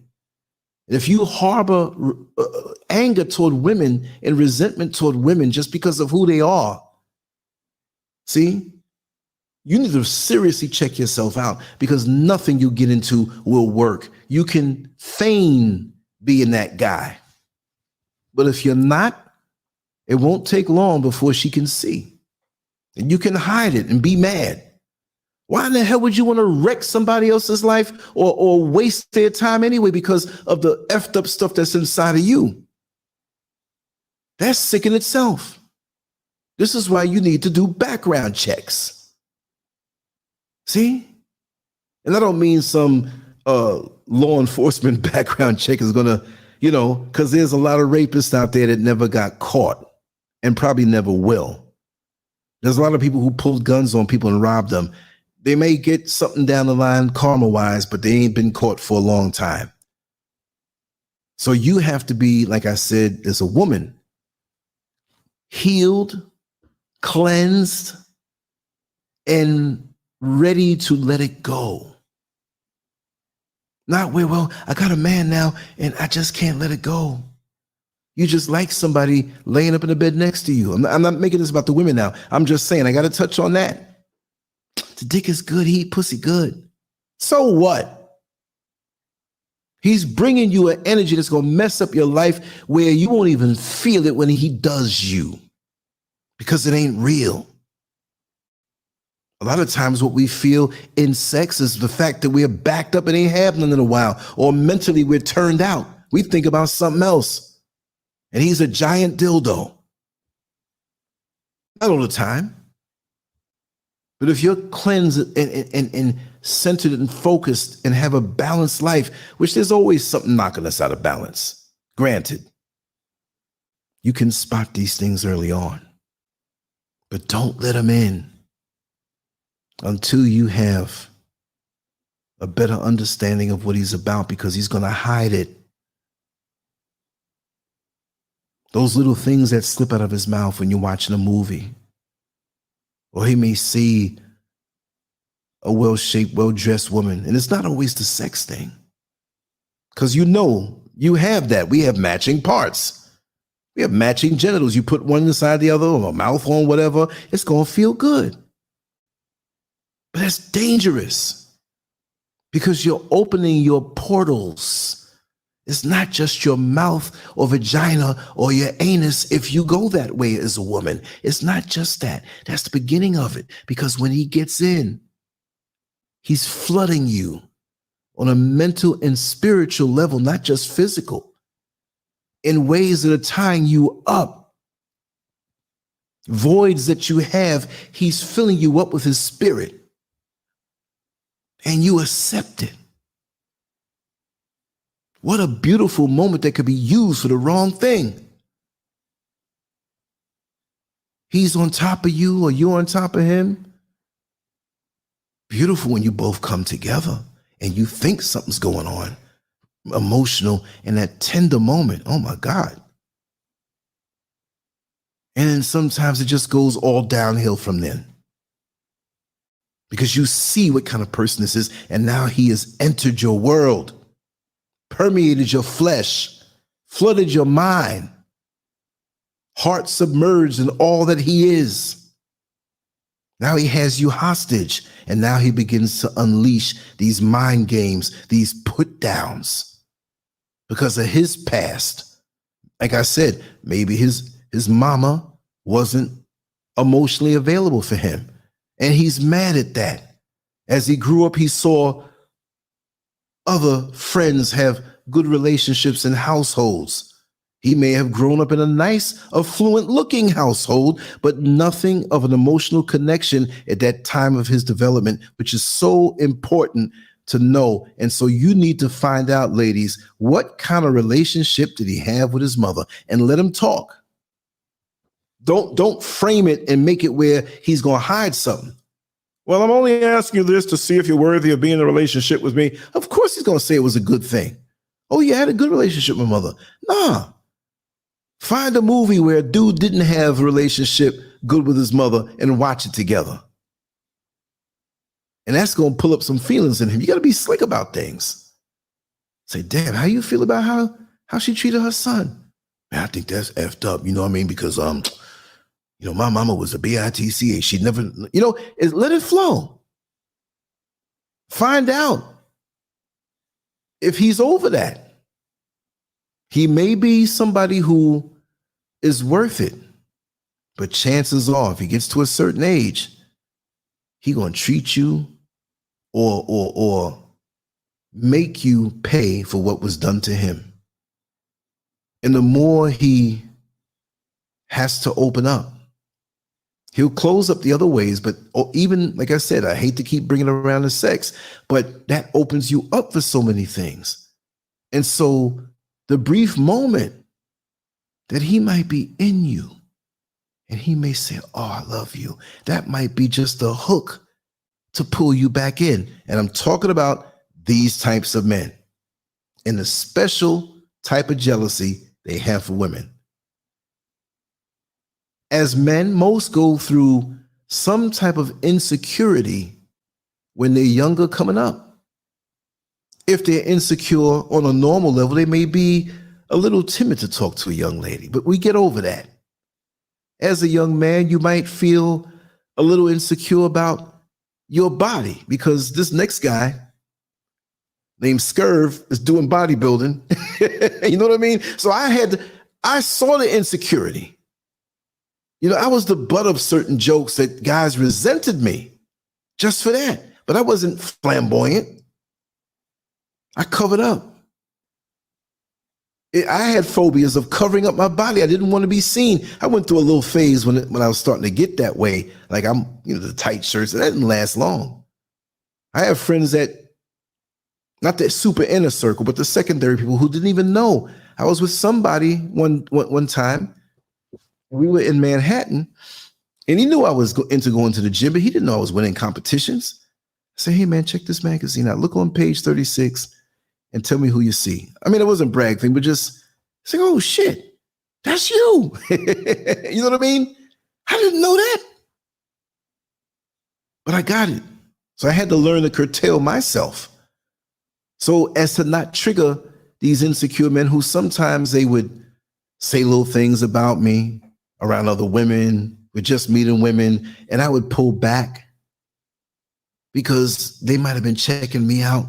Speaker 2: And if you harbor anger toward women and resentment toward women just because of who they are, see, you need to seriously check yourself out, because nothing you get into will work. You can feign being that guy, but if you're not, it won't take long before she can see. And you can hide it and be mad. Why in the hell would you want to wreck somebody else's life or waste their time anyway because of the effed up stuff that's inside of you? That's sick in itself. This is why you need to do background checks. See? And I don't mean some law enforcement background check is going to, because there's a lot of rapists out there that never got caught and probably never will. There's a lot of people who pulled guns on people and robbed them. They may get something down the line karma-wise, but they ain't been caught for a long time. So you have to be, like I said, as a woman, healed, cleansed, and ready to let it go. Not where, well, I got a man now and I just can't let it go. You just like somebody laying up in the bed next to you. I'm not making this about the women now. I'm just saying, I got to touch on that. The dick is good. He eat pussy good. So what? He's bringing you an energy that's going to mess up your life where you won't even feel it when he does you, because it ain't real. A lot of times what we feel in sex is the fact that we're backed up and ain't happening in a while, or mentally we're turned out. We think about something else, and he's a giant dildo. Not all the time. But if you're cleansed and centered and focused and have a balanced life, which there's always something knocking us out of balance, granted, you can spot these things early on. But don't let them in until you have a better understanding of what he's about, because he's going to hide it. Those little things that slip out of his mouth when you're watching a movie. Or he may see a well-shaped, well-dressed woman. And it's not always the sex thing. Because you have that. We have matching parts. We have matching genitals. You put one inside the other, or a mouth on, whatever, it's going to feel good. But that's dangerous, because you're opening your portals. It's not just your mouth or vagina or your anus if you go that way as a woman. It's not just that. That's the beginning of it, because when he gets in, he's flooding you on a mental and spiritual level, not just physical, in ways that are tying you up. Voids that you have, he's filling you up with his spirit. And you accept it. What a beautiful moment that could be used for the wrong thing. He's on top of you, or you're on top of him. Beautiful when you both come together and you think something's going on, emotional, in that tender moment. Oh my God. And then sometimes it just goes all downhill from then, because you see what kind of person this is, and now he has entered your world, permeated your flesh, flooded your mind, heart submerged in all that he is. Now he has you hostage, and now he begins to unleash these mind games, these put downs, because of his past. Like I said, maybe his mama wasn't emotionally available for him, and he's mad at that. As he grew up, he saw other friends have good relationships in households. He may have grown up in a nice, affluent-looking household, but nothing of an emotional connection at that time of his development, which is so important to know. And so you need to find out, ladies, what kind of relationship did he have with his mother, and let him talk. Don't frame it and make it where he's going to hide something. Well, I'm only asking you this to see if you're worthy of being in a relationship with me. Of course he's going to say it was a good thing. Oh, you had a good relationship with mother. Nah. Find a movie where a dude didn't have a relationship good with his mother and watch it together. And that's going to pull up some feelings in him. You got to be slick about things. Say, damn, how you feel about how she treated her son? Man, I think that's effed up. You know what I mean? Because, my mama was a bitch. She never, let it flow. Find out if he's over that. He may be somebody who is worth it, but chances are, if he gets to a certain age, he gonna treat you or make you pay for what was done to him. And the more he has to open up, he'll close up the other ways. But even, like I said, I hate to keep bringing it around to sex, but that opens you up for so many things. And so the brief moment that he might be in you and he may say, oh, I love you, that might be just a hook to pull you back in. And I'm talking about these types of men and the special type of jealousy they have for women. As men, most go through some type of insecurity when they're younger coming up. If they're insecure on a normal level, they may be a little timid to talk to a young lady, but we get over that. As a young man, you might feel a little insecure about your body because this next guy named Scurv is doing bodybuilding. You know what I mean? So I saw the insecurity. I was the butt of certain jokes that guys resented me just for that. But I wasn't flamboyant. I covered up. I had phobias of covering up my body. I didn't want to be seen. I went through a little phase when I was starting to get that way. Like the tight shirts, that didn't last long. I have friends that, not that super inner circle, but the secondary people who didn't even know. I was with somebody one time. We were in Manhattan, and he knew I was into going to the gym, but he didn't know I was winning competitions. I said, hey, man, check this magazine out. Look on page 36 and tell me who you see. I mean, it wasn't a brag thing, but just say, oh, shit, that's you. You know what I mean? I didn't know that. But I got it. So I had to learn to curtail myself so as to not trigger these insecure men who sometimes they would say little things about me around other women, with just meeting women, and I would pull back because they might have been checking me out.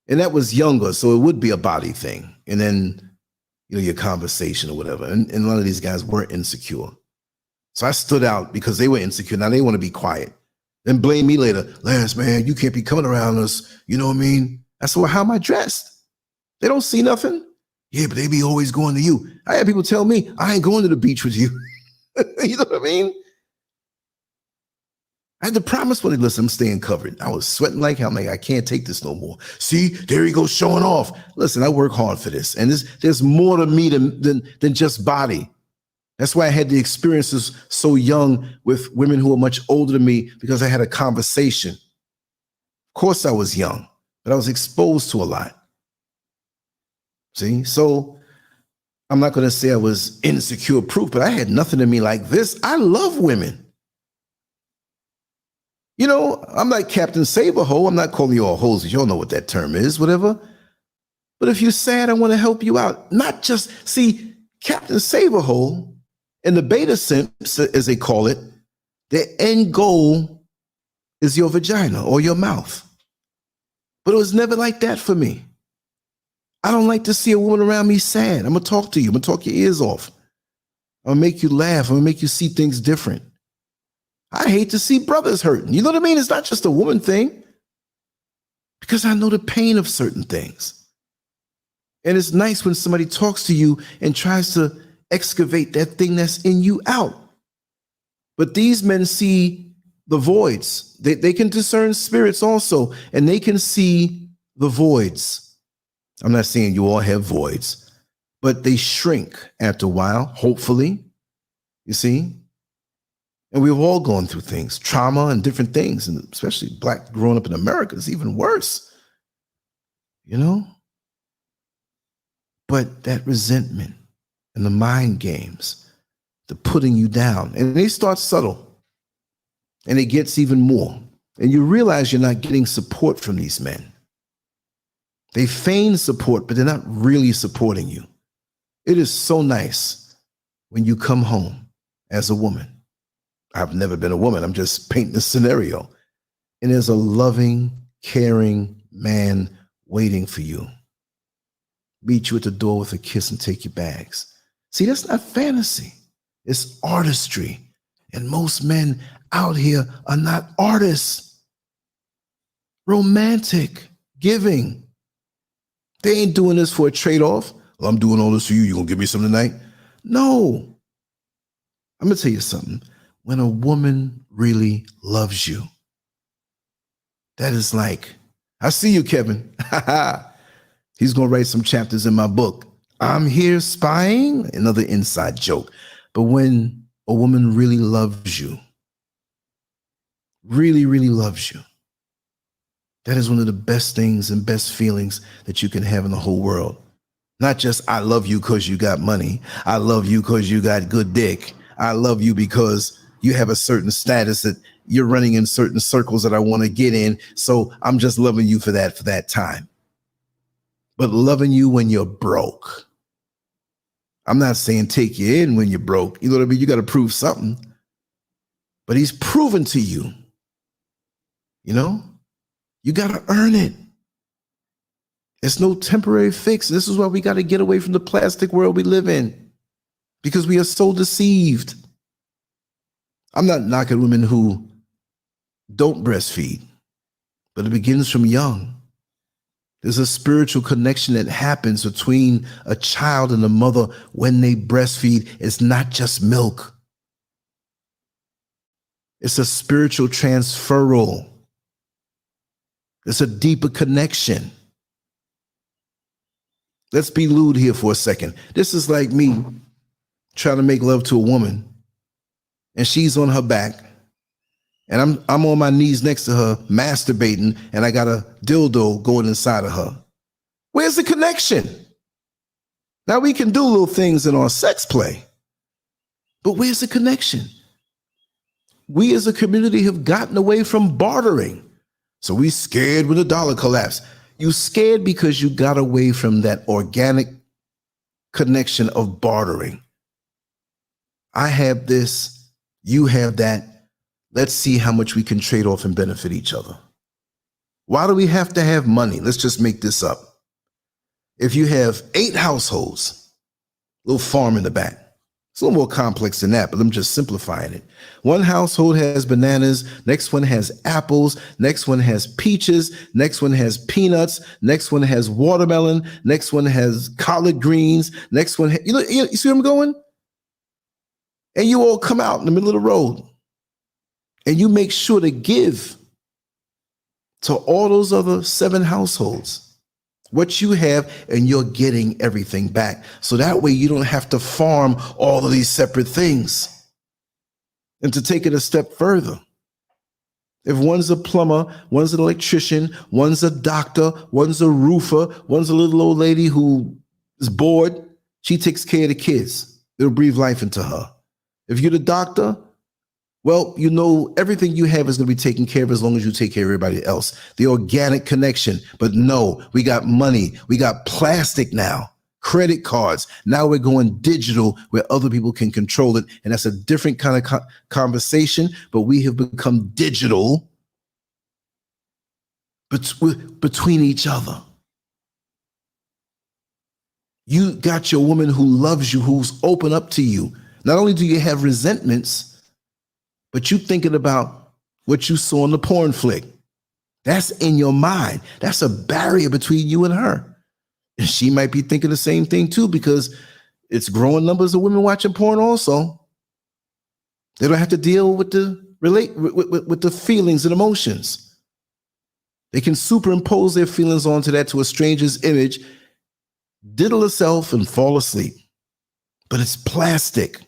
Speaker 2: And that was younger, so it would be a body thing. And then, your conversation or whatever. And a lot of these guys were insecure. So I stood out because they were insecure. Now they want to be quiet. Then blame me later. Lance, man, you can't be coming around us. You know what I mean? I said, well, how am I dressed? They don't see nothing. Yeah, but they be always going to you. I had people tell me, I ain't going to the beach with you. You know what I mean? I had to promise when they listen, I'm staying covered. I was sweating like hell. I'm like, I can't take this no more. See, there he goes showing off. Listen, I work hard for this. And there's more to me than just body. That's why I had the experiences so young with women who were much older than me, because I had a conversation. Of course I was young, but I was exposed to a lot. See, so I'm not going to say I was insecure proof, but I had nothing in me like this. I love women. I'm like Captain Save-A-Ho. I'm not calling you all hoes. You don't know what that term is, whatever. But if you're sad, I want to help you out. Not just, see, Captain Save-A-Ho and the beta simps, as they call it, their end goal is your vagina or your mouth. But it was never like that for me. I don't like to see a woman around me sad. I'm going to talk to you. I'm going to talk your ears off. I'm going to make you laugh. I'm going to make you see things different. I hate to see brothers hurting. You know what I mean? It's not just a woman thing, because I know the pain of certain things. And it's nice when somebody talks to you and tries to excavate that thing that's in you out. But these men see the voids. They can discern spirits also, and they can see the voids. I'm not saying you all have voids, but they shrink after a while, hopefully, you see? And we've all gone through things, trauma and different things, and especially Black growing up in America is even worse, But that resentment and the mind games, the putting you down, and they start subtle, and it gets even more. And you realize you're not getting support from these men. They feign support, but they're not really supporting you. It is so nice when you come home as a woman. I've never been a woman. I'm just painting a scenario. And there's a loving, caring man waiting for you. Meet you at the door with a kiss and take your bags. See, that's not fantasy. It's artistry. And most men out here are not artists. Romantic, giving. They ain't doing this for a trade-off. Well, I'm doing all this for you. You gonna give me something tonight? No. I'm gonna tell you something. When a woman really loves you, that is like, I see you, Kevin. He's gonna write some chapters in my book. I'm here spying, another inside joke. But when a woman really loves you, really, really loves you, that is one of the best things and best feelings that you can have in the whole world. Not just, I love you because you got money. I love you because you got good dick. I love you because you have a certain status that you're running in certain circles that I want to get in. So I'm just loving you for that time. But loving you when you're broke. I'm not saying take you in when you're broke. You know what I mean? You got to prove something. But he's proven to you. You know? You got to earn it. It's no temporary fix. This is why we got to get away from the plastic world we live in, because we are so deceived. I'm not knocking women who don't breastfeed, but it begins from young. There's a spiritual connection that happens between a child and a mother when they breastfeed. It's not just milk. It's a spiritual transferal. It's a deeper connection. Let's be lewd here for a second. This is like me trying to make love to a woman, and she's on her back, and I'm on my knees next to her masturbating, and I got a dildo going inside of her. Where's the connection? Now we can do little things in our sex play, but where's the connection? We as a community have gotten away from bartering. So we scared when the dollar collapsed. You scared because you got away from that organic connection of bartering. I have this, you have that. Let's see how much we can trade off and benefit each other. Why do we have to have money? Let's just make this up. If you have 8 households, little farm in the back. It's a little more complex than that, but I'm just simplifying it. One household has bananas, next one has apples, next one has peaches, next one has peanuts, next one has watermelon, next one has collard greens, next one, you see where I'm going? And you all come out in the middle of the road and you make sure to give to all those other 7 households what you have, and you're getting everything back. So that way you don't have to farm all of these separate things. And to take it a step further, if one's a plumber, one's an electrician, one's a doctor, one's a roofer, one's a little old lady who is bored, she takes care of the kids. It'll breathe life into her. If you're the doctor, well, you know everything you have is going to be taken care of as long as you take care of everybody else. The organic connection. But no, we got money. We got plastic now. Credit cards. Now we're going digital where other people can control it. And that's a different kind of conversation. But we have become digital between each other. You got your woman who loves you, who's open up to you. Not only do you have resentments, but you thinking about what you saw in the porn flick. That's in your mind. That's a barrier between you and her. And she might be thinking the same thing too, because it's growing numbers of women watching porn also. They don't have to deal with the feelings and emotions. They can superimpose their feelings onto that, to a stranger's image, diddle herself and fall asleep. But it's plastic.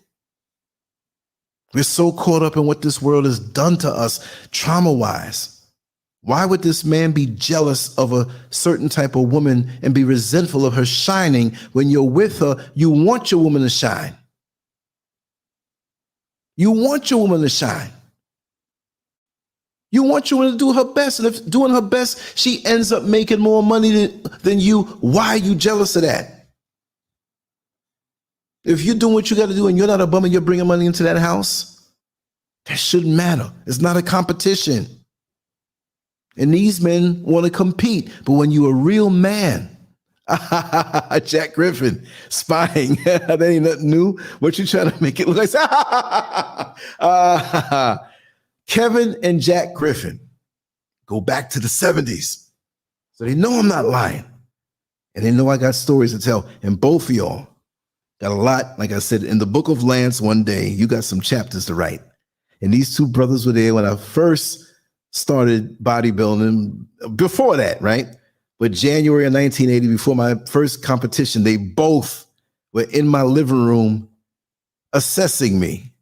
Speaker 2: We're so caught up in what this world has done to us trauma-wise. Why would this man be jealous of a certain type of woman and be resentful of her shining? When you're with her, you want your woman to shine. You want your woman to shine. You want your woman to do her best. And if doing her best, she ends up making more money than you, why are you jealous of that? If you're doing what you got to do and you're not a bum and you're bringing money into that house, that shouldn't matter. It's not a competition. And these men want to compete. But when you're a real man, Jack Griffin, spying, that ain't nothing new. What you trying to make it look like? Kevin and Jack Griffin go back to the 70s. So they know I'm not lying. And they know I got stories to tell. And both of y'all got a lot. Like I said, in the book of Lance, one day, you got some chapters to write. And these two brothers were there when I first started bodybuilding. Before that, right? But January of 1980, before my first competition, they both were in my living room assessing me.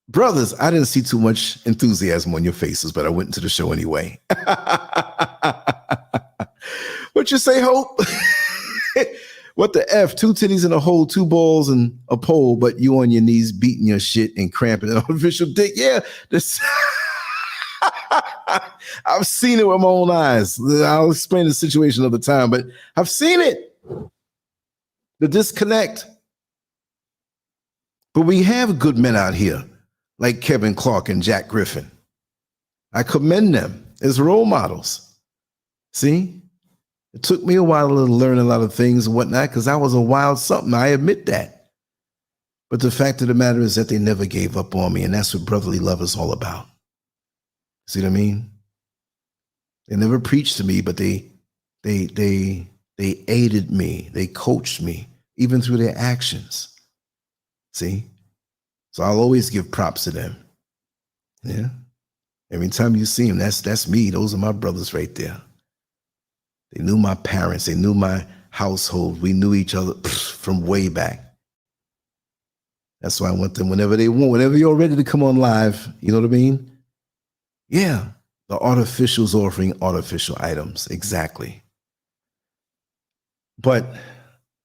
Speaker 2: Brothers, I didn't see too much enthusiasm on your faces, but I went into the show anyway. What you say, Hope? What the F? 2 titties in a hole, 2 balls and a pole, but you on your knees beating your shit and cramping an artificial dick. Yeah, this. I've seen it with my own eyes. I'll explain the situation another time, but I've seen it. The disconnect. But we have good men out here, like Kevin Clark and Jack Griffin. I commend them as role models. See? It took me a while to learn a lot of things and whatnot because I was a wild something. I admit that. But the fact of the matter is that they never gave up on me, and that's what brotherly love is all about. See what I mean? They never preached to me, but they aided me. They coached me, even through their actions. See? So I'll always give props to them. Yeah? Every time you see them, that's me. Those are my brothers right there. They knew my parents. They knew my household. We knew each other from way back. That's why I want them whenever they want, whenever you're ready to come on live, you know what I mean? Yeah, the artificial's offering artificial items, exactly. But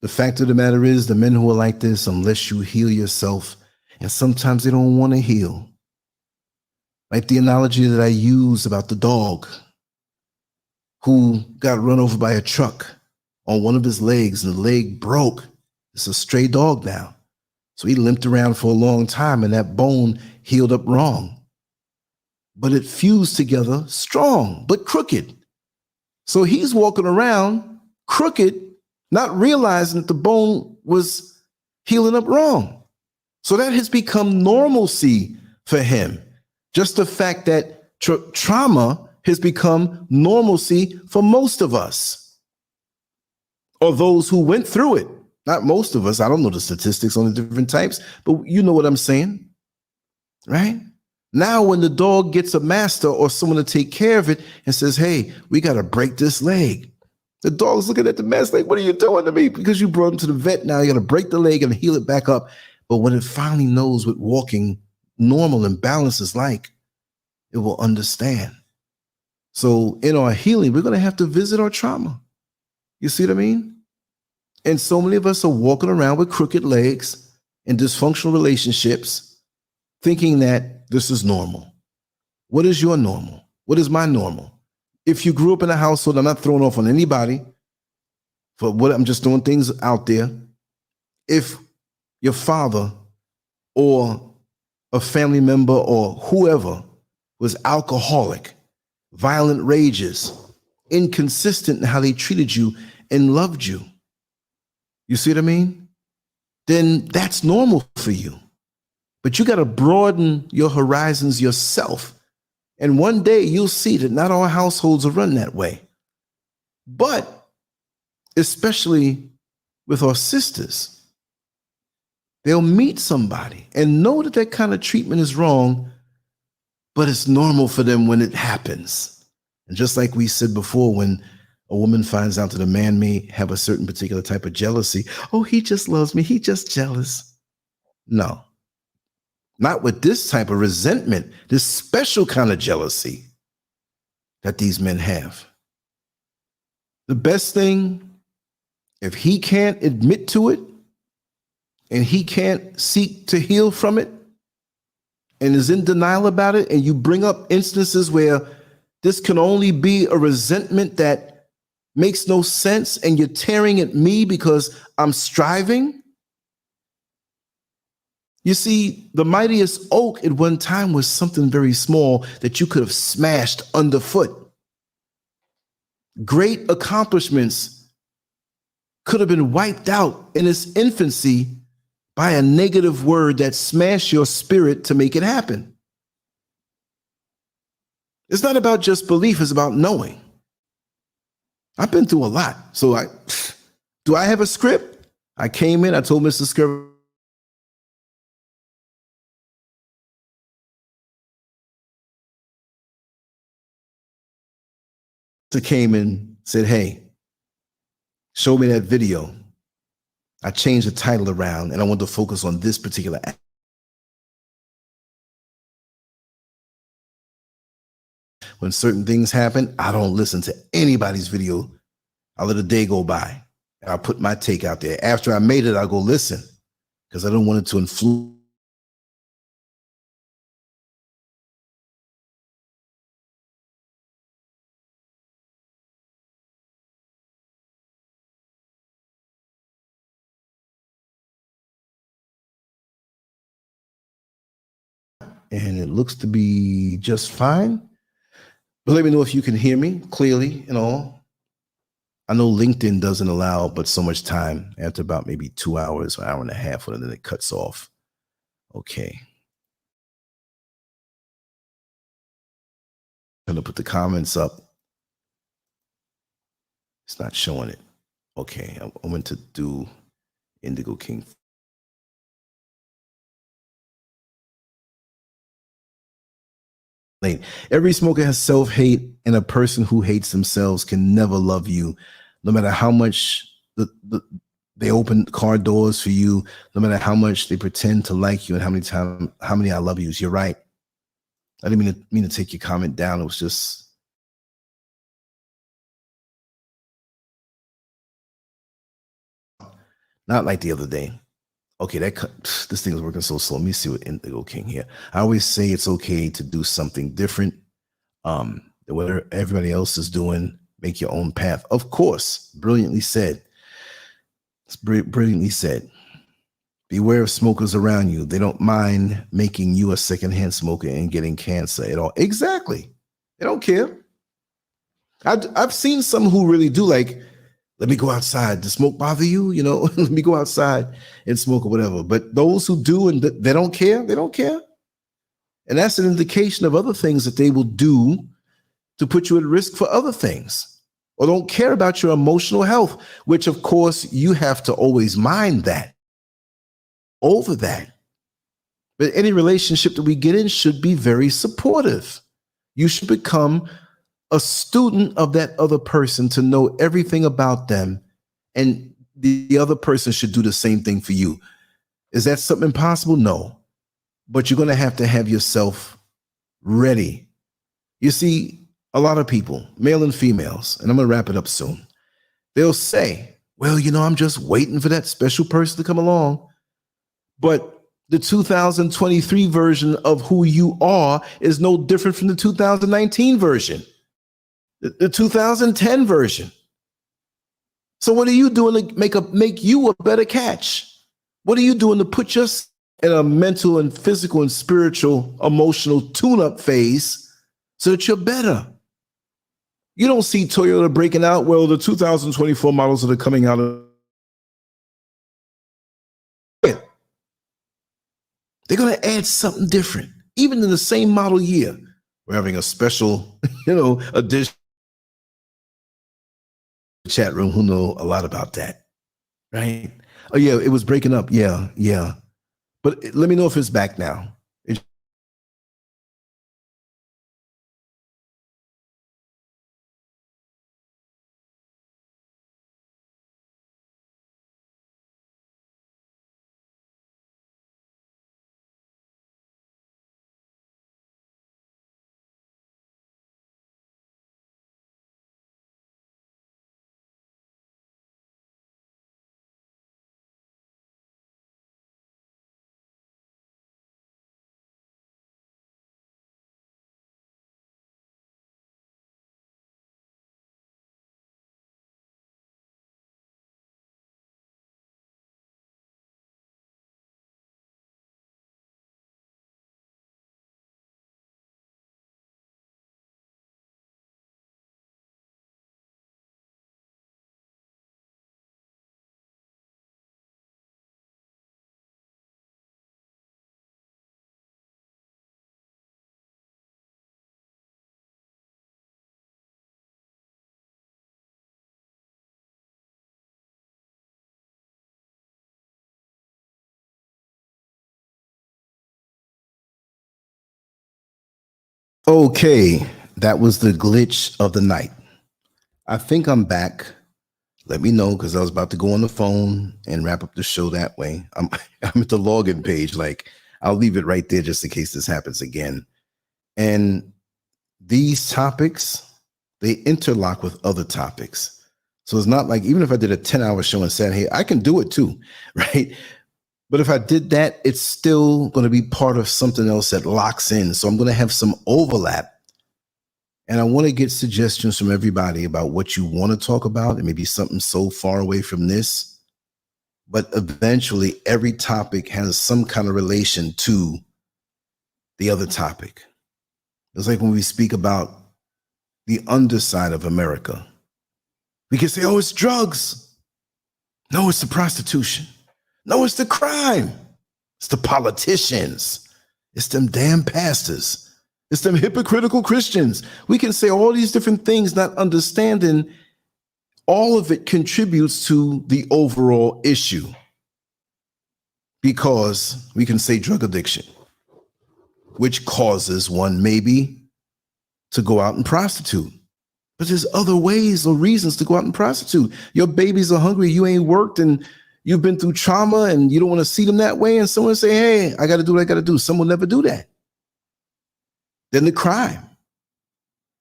Speaker 2: the fact of the matter is, the men who are like this, unless you heal yourself, and sometimes they don't want to heal. Like the analogy that I use about the dog who got run over by a truck on one of his legs and the leg broke. It's a stray dog now. So he limped around for a long time and that bone healed up wrong. But it fused together strong, but crooked. So he's walking around crooked, not realizing that the bone was healing up wrong. So that has become normalcy for him. Just the fact that trauma has become normalcy for most of us, or those who went through it. Not most of us. I don't know the statistics on the different types, but you know what I'm saying, right? Now, when the dog gets a master or someone to take care of it and says, hey, we got to break this leg. The dog's looking at the mess like, what are you doing to me? Because you brought him to the vet now, you got to break the leg and heal it back up. But when it finally knows what walking normal and balance is like, it will understand. So in our healing, we're going to have to visit our trauma. You see what I mean? And so many of us are walking around with crooked legs and dysfunctional relationships, thinking that this is normal. What is your normal? What is my normal? If you grew up in a household, I'm not throwing off on anybody for what I'm just throwing things out there. If your father or a family member or whoever was alcoholic, violent rages, inconsistent in how they treated you and loved you, you see what I mean? Then that's normal for you. But you got to broaden your horizons yourself. And one day you'll see that not all households are run that way. But especially with our sisters, they'll meet somebody and know that that kind of treatment is wrong, but it's normal for them when it happens. And just like we said before, when a woman finds out that a man may have a certain particular type of jealousy, oh, he just loves me, he just jealous. No, not with this type of resentment, this special kind of jealousy that these men have. The best thing, if he can't admit to it and he can't seek to heal from it, and is in denial about it, and you bring up instances where this can only be a resentment that makes no sense, and you're tearing at me because I'm striving. You see, the mightiest oak at one time was something very small that you could have smashed underfoot. Great accomplishments could have been wiped out in its infancy by a negative word that smashed your spirit to make it happen. It's not about just belief, it's about knowing. I've been through a lot. So do I have a script? I came in, I told Mr. Scurv came in, said, hey, show me that video. I changed the title around and I want to focus on this particular act. When certain things happen, I don't listen to anybody's video. I'll let a day go by and I'll put my take out there. After I made it, I'll go listen because I don't want it to influence. And it looks to be just fine. But let me know if you can hear me clearly and all. I know LinkedIn doesn't allow but so much time after about maybe 2 hours or an hour and a half, and then it cuts off. Okay. I'm gonna put the comments up. It's not showing it. Okay, I went to do Indigo King. Every smoker has self-hate, and a person who hates themselves can never love you, no matter how much they open car doors for you, no matter how much they pretend to like you, and how many I love yous. You're right. I didn't mean to take your comment down. It was just not like the other day. Okay, this thing is working so slow. Let me see what Indigo King here. I always say it's okay to do something different. What everybody else is doing, make your own path. Of course, brilliantly said. It's brilliantly said. Beware of smokers around you. They don't mind making you a secondhand smoker and getting cancer at all. Exactly. They don't care. I've seen some who really do, like, let me go outside. Does smoke bother you? You know, let me go outside and smoke or whatever. But those who do and they don't care, they don't care. And that's an indication of other things that they will do to put you at risk for other things, or don't care about your emotional health, which of course you have to always mind that over that. But any relationship that we get in should be very supportive. You should become a student of that other person to know everything about them, and the other person should do the same thing for you. Is that something impossible? No. But you're going to have yourself ready. You see, a lot of people, male and females, and I'm going to wrap it up soon, they'll say, well, you know, I'm just waiting for that special person to come along. But the 2023 version of who you are is no different from the 2019 version, the 2010 version. So what are you doing to make you a better catch? What are you doing to put yourself in a mental and physical and spiritual, emotional tune-up phase so that you're better? You don't see Toyota breaking out, well, the 2024 models that are coming out of it. They're going to add something different. Even in the same model year, we're having a special, edition. Chat room who know a lot about that, right? Oh yeah, it was breaking up. Yeah. But let me know if it's back now. Okay, that was the glitch of the night. I think I'm back. Let me know, because I was about to go on the phone and wrap up the show that way. I'm at the login page. Like, I'll leave it right there just in case this happens again. And these topics, they interlock with other topics. So it's not like, even if I did a 10-hour show and said, hey, I can do it too, right? But if I did that, it's still going to be part of something else that locks in. So I'm going to have some overlap. And I want to get suggestions from everybody about what you want to talk about. It may be something so far away from this, but eventually every topic has some kind of relation to the other topic. It's like when we speak about the underside of America. We can say, oh, it's drugs. No, it's the prostitution. No, it's the crime. It's the politicians. It's them damn pastors. It's them hypocritical Christians. We can say all these different things, not understanding all of it contributes to the overall issue. Because we can say drug addiction, which causes one maybe to go out and prostitute. But there's other ways or reasons to go out and prostitute. Your babies are hungry, you ain't worked, and you've been through trauma, and you don't want to see them that way, and someone say, hey, I got to do what I got to do. Some will never do that. Then the crime.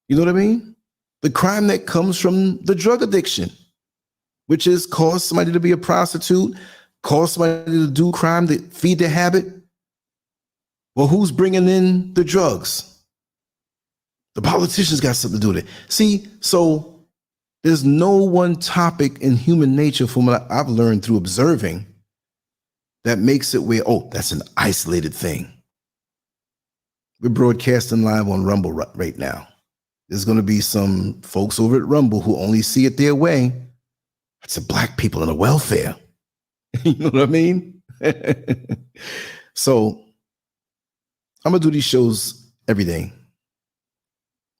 Speaker 2: You know what I mean? The crime that comes from the drug addiction, which is cause somebody to be a prostitute, cause somebody to do crime, to feed their habit. Well, who's bringing in the drugs? The politicians got something to do with it. See, so there's no one topic in human nature, from what I've learned through observing, that makes it where, oh, that's an isolated thing. We're broadcasting live on Rumble right now. There's going to be some folks over at Rumble who only see it their way. That's the black people in the welfare. You know what I mean? So I'm going to do these shows every day.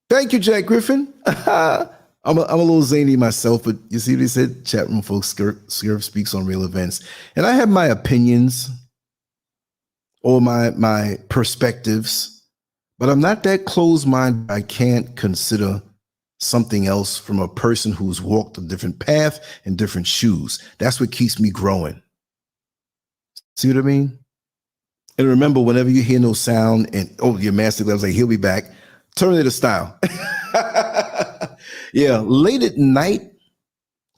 Speaker 2: Thank you, Jack Griffin. I'm a little zany myself, but you see what he said? Chat room folks, Scurv speaks on real events. And I have my opinions or my perspectives, but I'm not that closed-minded. I can't consider something else from a person who's walked a different path and different shoes. That's what keeps me growing. See what I mean? And remember, whenever you hear no sound and, oh, your master loves, like, he'll be back. Terminator style. Yeah, late at night,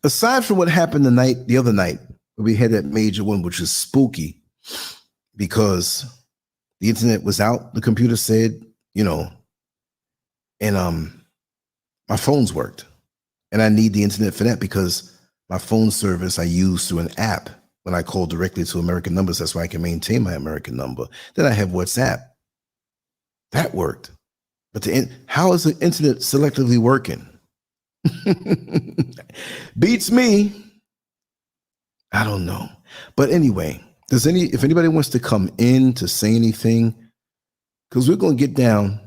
Speaker 2: aside from what happened the other night, we had that major one, which was spooky because the internet was out, the computer said, you know, and my phones worked. And I need the internet for that because my phone service I use through an app when I call directly to American numbers. That's why I can maintain my American number. Then I have WhatsApp. That worked. But how is the internet selectively working? Beats me. I don't know. But anyway, if anybody wants to come in to say anything, because we're going to get down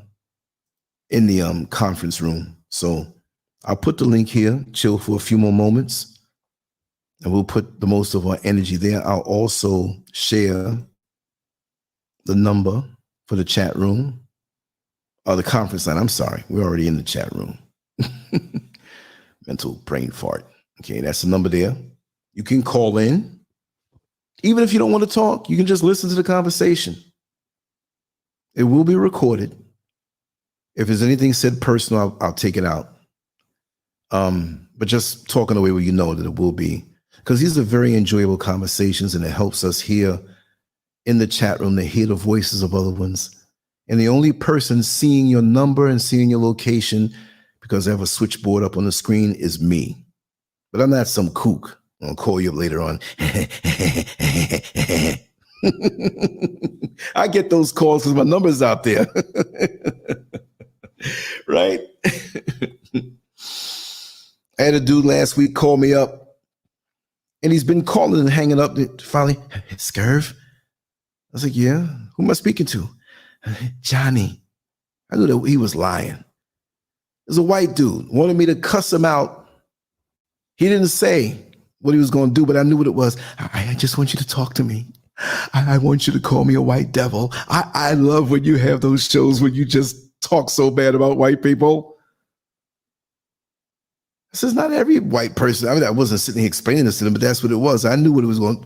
Speaker 2: in the conference room. So I'll put the link here, chill for a few more moments, and we'll put the most of our energy there. I'll also share the number for the chat room. Oh, the conference line. I'm sorry. We're already in the chat room. Mental brain fart. Okay, that's the number there. You can call in. Even if you don't want to talk, you can just listen to the conversation. It will be recorded. If there's anything said personal, I'll take it out. But just talking away where you know that it will be. Because these are very enjoyable conversations, and it helps us here in the chat room to hear the voices of other ones. And the only person seeing your number and seeing your location, because I have a switchboard up on the screen, is me. But I'm not some kook. I'll call you up later on. I get those calls because my number's out there. Right? I had a dude last week call me up, and he's been calling and hanging up. Finally, Scurv? I was like, yeah, who am I speaking to? Johnny. I knew that he was lying. There's a white dude, wanted me to cuss him out. He didn't say what he was going to do, but I knew what it was. I just want you to talk to me. I want you to call me a white devil. I love when you have those shows where you just talk so bad about white people. This is not every white person. I mean, I wasn't sitting here explaining this to them, but that's what it was. I knew what it was going.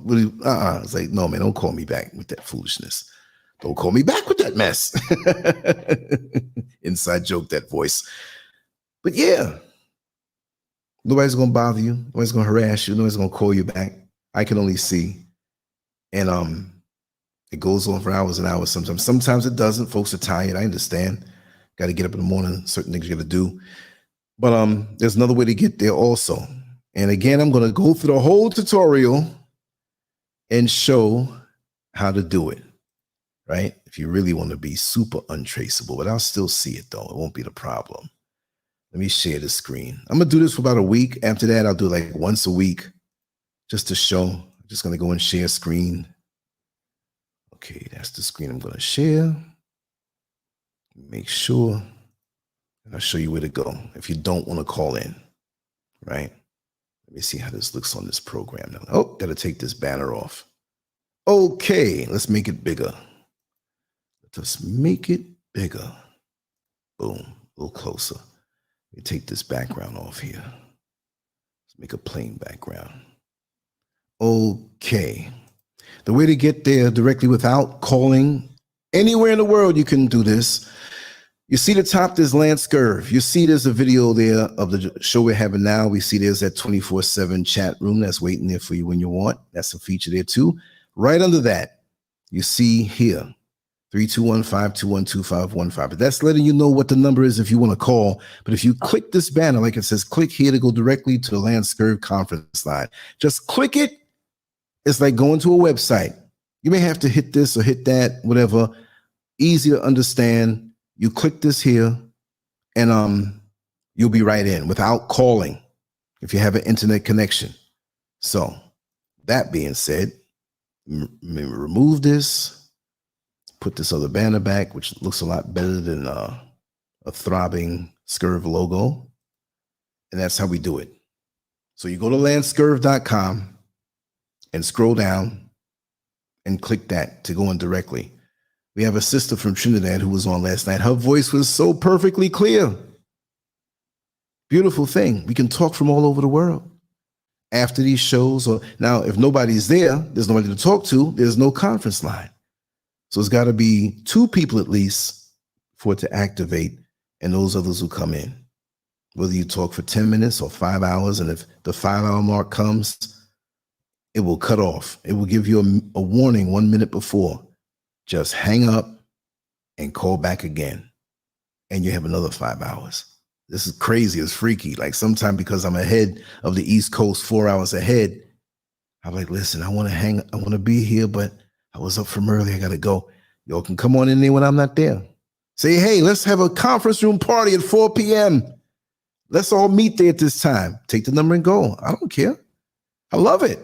Speaker 2: It's like, no, man, don't call me back with that foolishness. Don't call me back with that mess. Inside joke, that voice. But yeah, nobody's going to bother you. Nobody's going to harass you. Nobody's going to call you back. I can only see. And it goes on for hours and hours sometimes. Sometimes it doesn't. Folks are tired. I understand. Got to get up in the morning. Certain things you got to do. But there's another way to get there also. And again, I'm going to go through the whole tutorial and show how to do it, right? If you really want to be super untraceable, but I'll still see it though. It won't be the problem. Let me share the screen. I'm going to do this for about a week. After that, I'll do like once a week just to show. I'm just going to go and share screen. Okay, that's the screen I'm going to share. Make sure. And I'll show you where to go if you don't want to call in, right? Let me see how this looks on this program now. Oh, got to take this banner off. Okay, let's make it bigger. Let's make it bigger. Boom, a little closer. Let me take this background off here. Let's make a plain background. Okay. The way to get there directly without calling anywhere in the world, you can do this. You see the top, there's LanceScurv. You see there's a video there of the show we're having now. We see there's that 24/7 chat room that's waiting there for you when you want. That's a feature there too. Right under that, you see here, 321-521-2515. But that's letting you know what the number is if you want to call. But if you click this banner, like it says, click here to go directly to the LanceScurv conference line. Just click it. It's like going to a website. You may have to hit this or hit that, whatever. Easy to understand. You click this here and you'll be right in without calling if you have an internet connection. So that being said, remove this, put this other banner back, which looks a lot better than a throbbing Scurv logo. And that's how we do it. So you go to LanceScurv.com and scroll down and click that to go in directly. We have a sister from Trinidad who was on last night. Her voice was so perfectly clear. Beautiful thing. We can talk from all over the world. After these shows, or now if nobody's there, there's nobody to talk to, there's no conference line. So it's got to be 2 people at least for it to activate, and those others who come in. Whether you talk for 10 minutes or 5 hours, and if the 5-hour mark comes, it will cut off. It will give you a warning 1 minute before. Just hang up and call back again, and you have another 5 hours. This is crazy. It's freaky. Like sometimes because I'm ahead of the East Coast, 4 hours ahead, I'm like, listen, I want to be here, but I was up from early. I got to go. Y'all can come on in there when I'm not there. Say, hey, let's have a conference room party at 4 p.m. Let's all meet there at this time. Take the number and go. I don't care. I love it.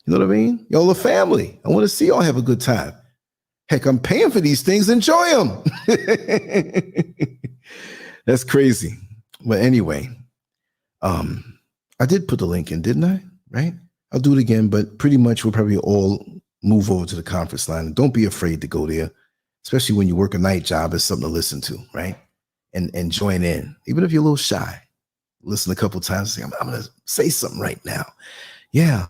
Speaker 2: You know what I mean? Y'all are family. I want to see y'all have a good time. Heck, I'm paying for these things. Enjoy them. That's crazy. But anyway, I did put the link in, didn't I? Right? I'll do it again, but pretty much we'll probably all move over to the conference line. And don't be afraid to go there, especially when you work a night job. It's something to listen to, right? And join in. Even if you're a little shy, listen a couple times and say, I'm going to say something right now. Yeah.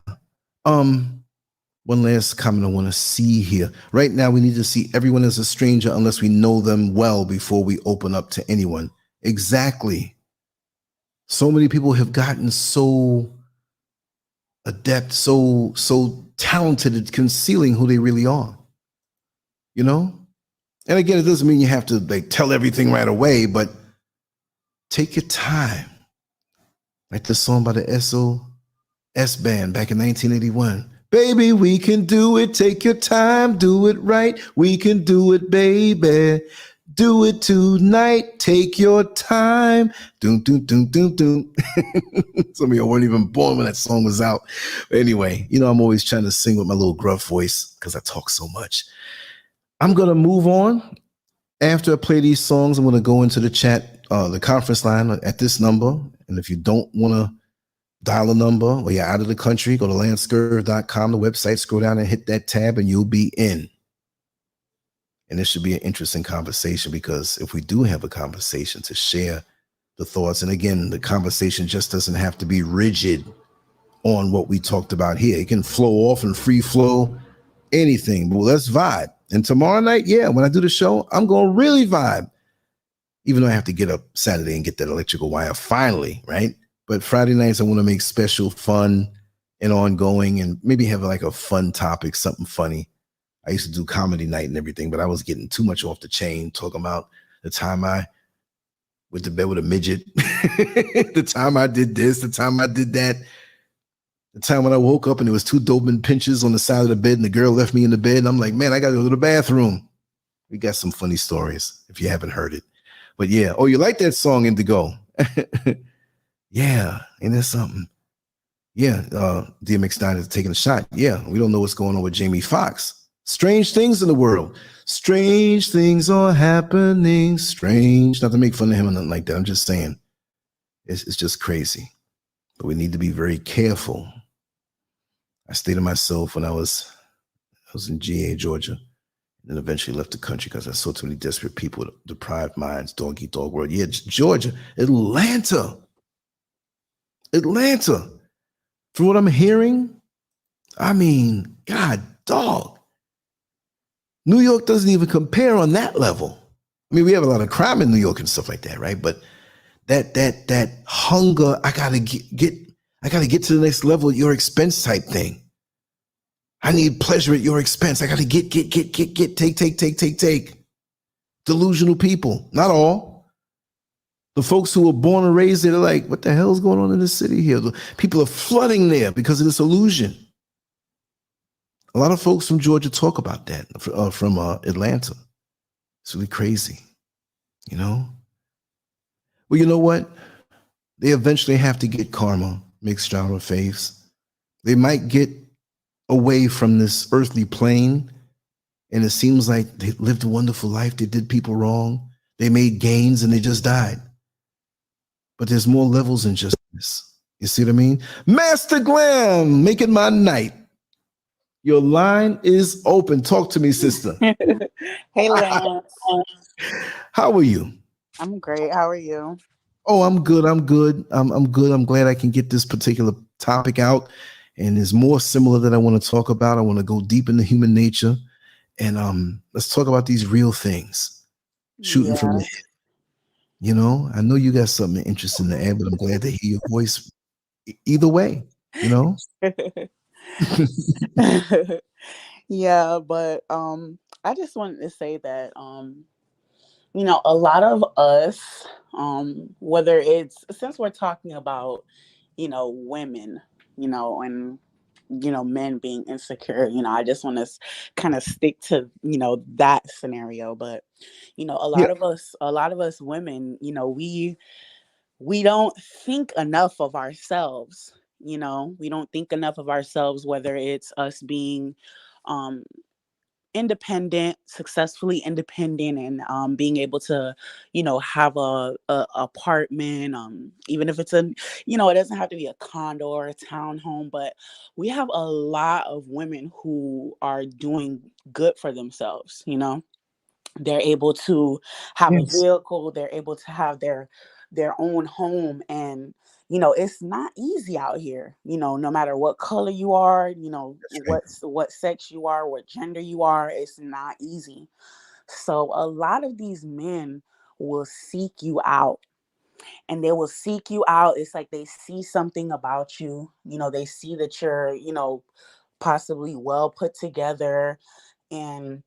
Speaker 2: One last comment I want to see here. Right now, we need to see everyone as a stranger unless we know them well before we open up to anyone. Exactly. So many people have gotten so adept, so talented at concealing who they really are. You know? And again, it doesn't mean you have to like tell everything right away, but take your time. Like the song by the SOS Band back in 1981. Baby, we can do it. Take your time. Do it right. We can do it, baby. Do it tonight. Take your time. Doom, doom, doom, doom, doom. Some of y'all weren't even born when that song was out. But anyway, you know, I'm always trying to sing with my little gruff voice because I talk so much. I'm going to move on. After I play these songs, I'm going to go into the chat, the conference line at this number. And if you don't want to dial a number or you're out of the country, go to LanceScurv.com, the website, scroll down and hit that tab and you'll be in. And this should be an interesting conversation, because if we do have a conversation, to share the thoughts. And again, the conversation just doesn't have to be rigid on what we talked about here. It can flow off and free flow, anything. But let's vibe. And tomorrow night, when I do the show, I'm going to really vibe. Even though I have to get up Saturday and get that electrical wire finally, right? But Friday nights, I want to make special, fun, and ongoing, and maybe have like a fun topic, something funny. I used to do comedy night and everything, but I was getting too much off the chain, talking about the time I went to bed with a midget, the time I did this, the time I did that, the time when I woke up and there was 2 Doberman pinches on the side of the bed and the girl left me in the bed. And I'm like, man, I got to go to the bathroom. We got some funny stories if you haven't heard it. But yeah, oh, you like that song, Indigo? Yeah, ain't that something? Yeah, DMX Stein is taking a shot. Yeah, we don't know what's going on with Jamie Foxx. Strange things in the world. Strange things are happening. Strange. Not to make fun of him or nothing like that. I'm just saying it's just crazy. But we need to be very careful. I stayed to myself when I was in GA, Georgia, and then eventually left the country because I saw too many desperate people with deprived minds, dog eat dog world. Yeah, Georgia, Atlanta. From what I'm hearing, I mean, God, dog. New York doesn't even compare on that level. I mean, we have a lot of crime in New York and stuff like that, right? But that hunger, I gotta get to the next level at your expense type thing. I need pleasure at your expense. I gotta get, take. Delusional people, not all. The folks who were born and raised there, they're like, what the hell is going on in this city here? People are flooding there because of this illusion. A lot of folks from Georgia talk about that, from Atlanta. It's really crazy, you know? Well, you know what? They eventually have to get karma, mixed genre faiths. They might get away from this earthly plane, and it seems like they lived a wonderful life. They did people wrong. They made gains, and they just died. But there's more levels than just this. You see what I mean? Master Glam, making my night. Your line is open. Talk to me, sister.
Speaker 3: Hey, Lance.
Speaker 2: How are you?
Speaker 3: I'm great. How are you?
Speaker 2: Oh, I'm good. I'm good. I'm glad I can get this particular topic out. And there's more similar that I want to talk about. I want to go deep into human nature. And let's talk about these real things. Shooting from the head. You know, I know you got something interesting in the air, but I'm glad to hear your voice either way, you know?
Speaker 3: Yeah, but I just wanted to say that you know, a lot of us, whether it's, since we're talking about, you know, women, you know, and you know, men being insecure, you know, I just want to kind of stick to, you know, that scenario. But you know, a lot of us women, you know, we don't think enough of ourselves. You know, we don't think enough of ourselves, whether it's us being um independent, successfully independent, and being able to, you know, have a apartment, even if it's a, you know, it doesn't have to be a condo or a townhome, but we have a lot of women who are doing good for themselves. You know, they're able to have a vehicle, they're able to have their own home. And you know, it's not easy out here, you know, no matter what color you are, you know, what sex you are, what gender you are, it's not easy. So a lot of these men will seek you out, and they will seek you out. It's like they see something about you, you know, they see that you're, you know, possibly well put together, and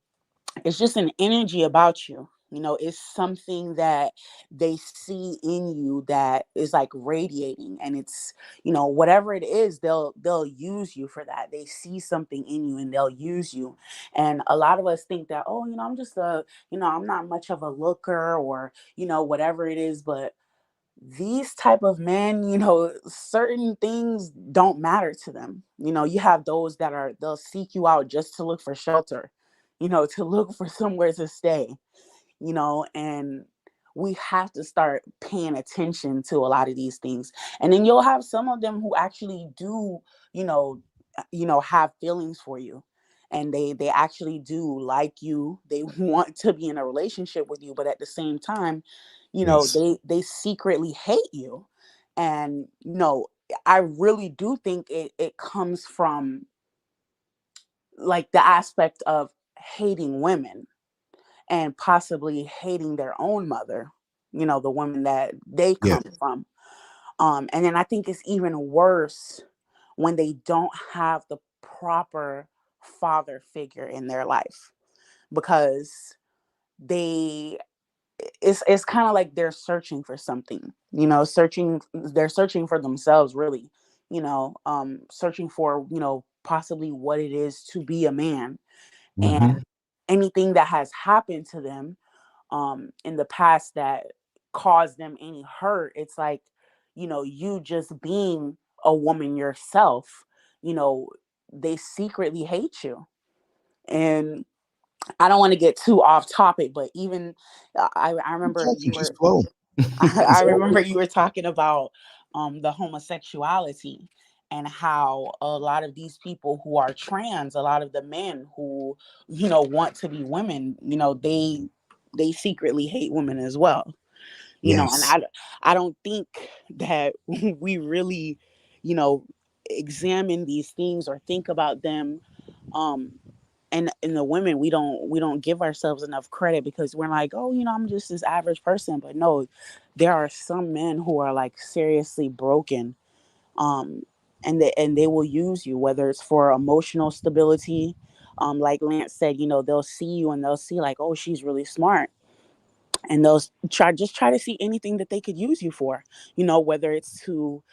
Speaker 3: it's just an energy about you. You know, it's something that they see in you that is like radiating, and it's, you know, whatever it is, they'll use you for that. They see something in you and they'll use you. And a lot of us think that, oh, you know, I'm just a, you know, I'm not much of a looker, or, you know, whatever it is. But these type of men, you know, certain things don't matter to them. You know, you have those that are, they'll seek you out just to look for shelter, you know, to look for somewhere to stay, you know. And we have to start paying attention to a lot of these things. And then you'll have some of them who actually do, you know, have feelings for you. and they actually do like you. They want to be in a relationship with you, but at the same time,
Speaker 2: Yes.
Speaker 3: they secretly hate you. And I really do think it comes from like the aspect of hating women and possibly hating their own mother, the woman that they
Speaker 2: Yeah.
Speaker 3: come from. And then I think it's even worse when they don't have the proper father figure in their life, because they it's kind of like they're searching for something, they're searching for themselves, really, searching for, possibly what it is to be a man.
Speaker 2: Hmm.
Speaker 3: And anything that has happened to them in the past that caused them any hurt, it's like, you just being a woman yourself, you know they secretly hate you. And I don't want to get too off topic, but even I
Speaker 2: Keep
Speaker 3: remember
Speaker 2: talking,
Speaker 3: you
Speaker 2: just
Speaker 3: were
Speaker 2: flow.
Speaker 3: I
Speaker 2: It's all
Speaker 3: remember
Speaker 2: good.
Speaker 3: you were talking about the homosexuality, and how a lot of these people who are trans, a lot of the men who, want to be women, they secretly hate women as well. And
Speaker 2: Yes.
Speaker 3: I don't think that we really, you know, examine these things or think about them. And in the women, we don't give ourselves enough credit, because we're like, oh, I'm just this average person. But no, there are some men who are like seriously broken, and they will use you, whether it's for emotional stability. Like Lance said, they'll see you and they'll see like, oh, she's really smart, and they'll try to see anything that they could use you for, whether it's to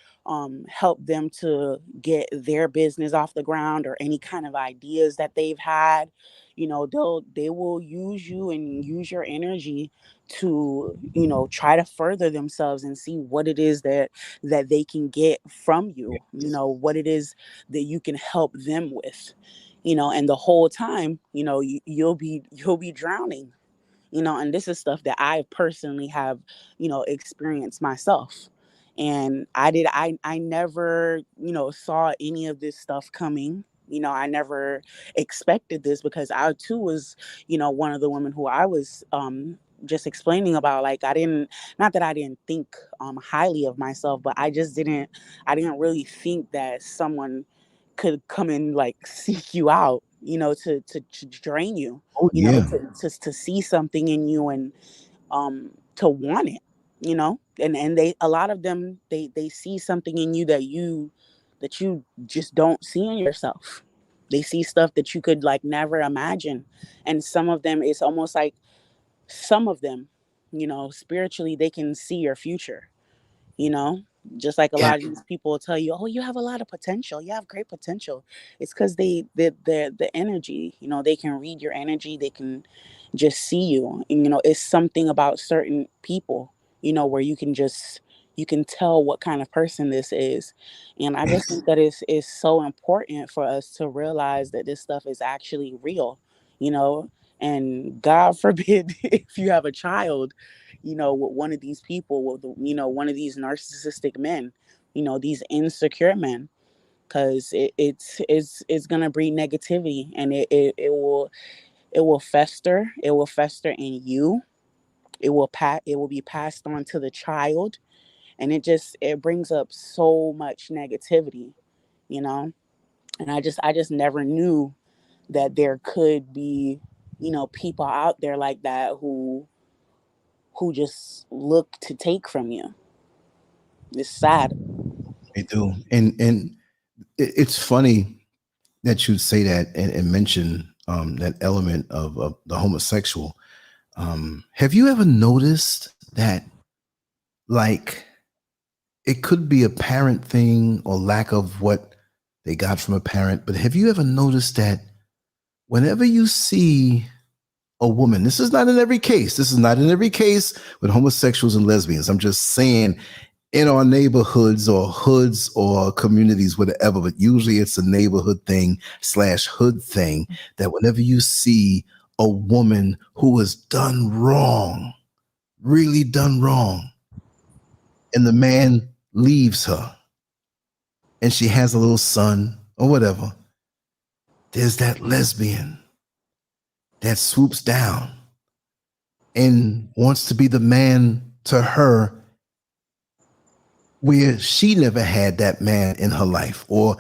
Speaker 3: help them to get their business off the ground, or any kind of ideas that they've had. They will use you and use your energy to, try to further themselves and see what it is that they can get from you, what it is that you can help them with, and the whole time, you'll be drowning. And this is stuff that I personally have, experienced myself. And I never, saw any of this stuff coming. I never expected this, because I too was, one of the women who I was just explaining about. Like, I didn't, not that I didn't think highly of myself, but I didn't really think that someone could come and like seek you out, to drain you,
Speaker 2: Oh yeah.
Speaker 3: to see something in you, and to want it, and they, a lot of them, they see something in you that you just don't see in yourself. They see stuff that you could like never imagine. And some of them, it's almost like, some of them, spiritually, they can see your future, you know just like a
Speaker 2: Yeah.
Speaker 3: lot of these people will tell you, oh, you have a lot of potential, you have great potential. It's because the energy, they can read your energy, they can just see you. And, it's something about certain people, where you can tell what kind of person this is. And I just
Speaker 2: Yes.
Speaker 3: think that is so important for us to realize that this stuff is actually real, you know and God forbid if you have a child, with one of these people, with one of these narcissistic men, these insecure men, because it's gonna breed negativity, and it will fester. It will fester in you. It will be passed on to the child, and it brings up so much negativity, you know. And I just never knew that there could be, people out there like that who just look to take from you. It's sad.
Speaker 2: They do. And it's funny that you say that and mention that element of the homosexual. Have you ever noticed that, like, it could be a parent thing or lack of what they got from a parent, but have you ever noticed that whenever you see a woman, this is not in every case, this is not in every case with homosexuals and lesbians, I'm just saying, in our neighborhoods or hoods or communities, whatever, but usually it's a neighborhood thing slash hood thing, that whenever you see a woman who has done wrong, really done wrong, and the man leaves her and she has a little son or whatever, there's that lesbian that swoops down and wants to be the man to her where she never had that man in her life, or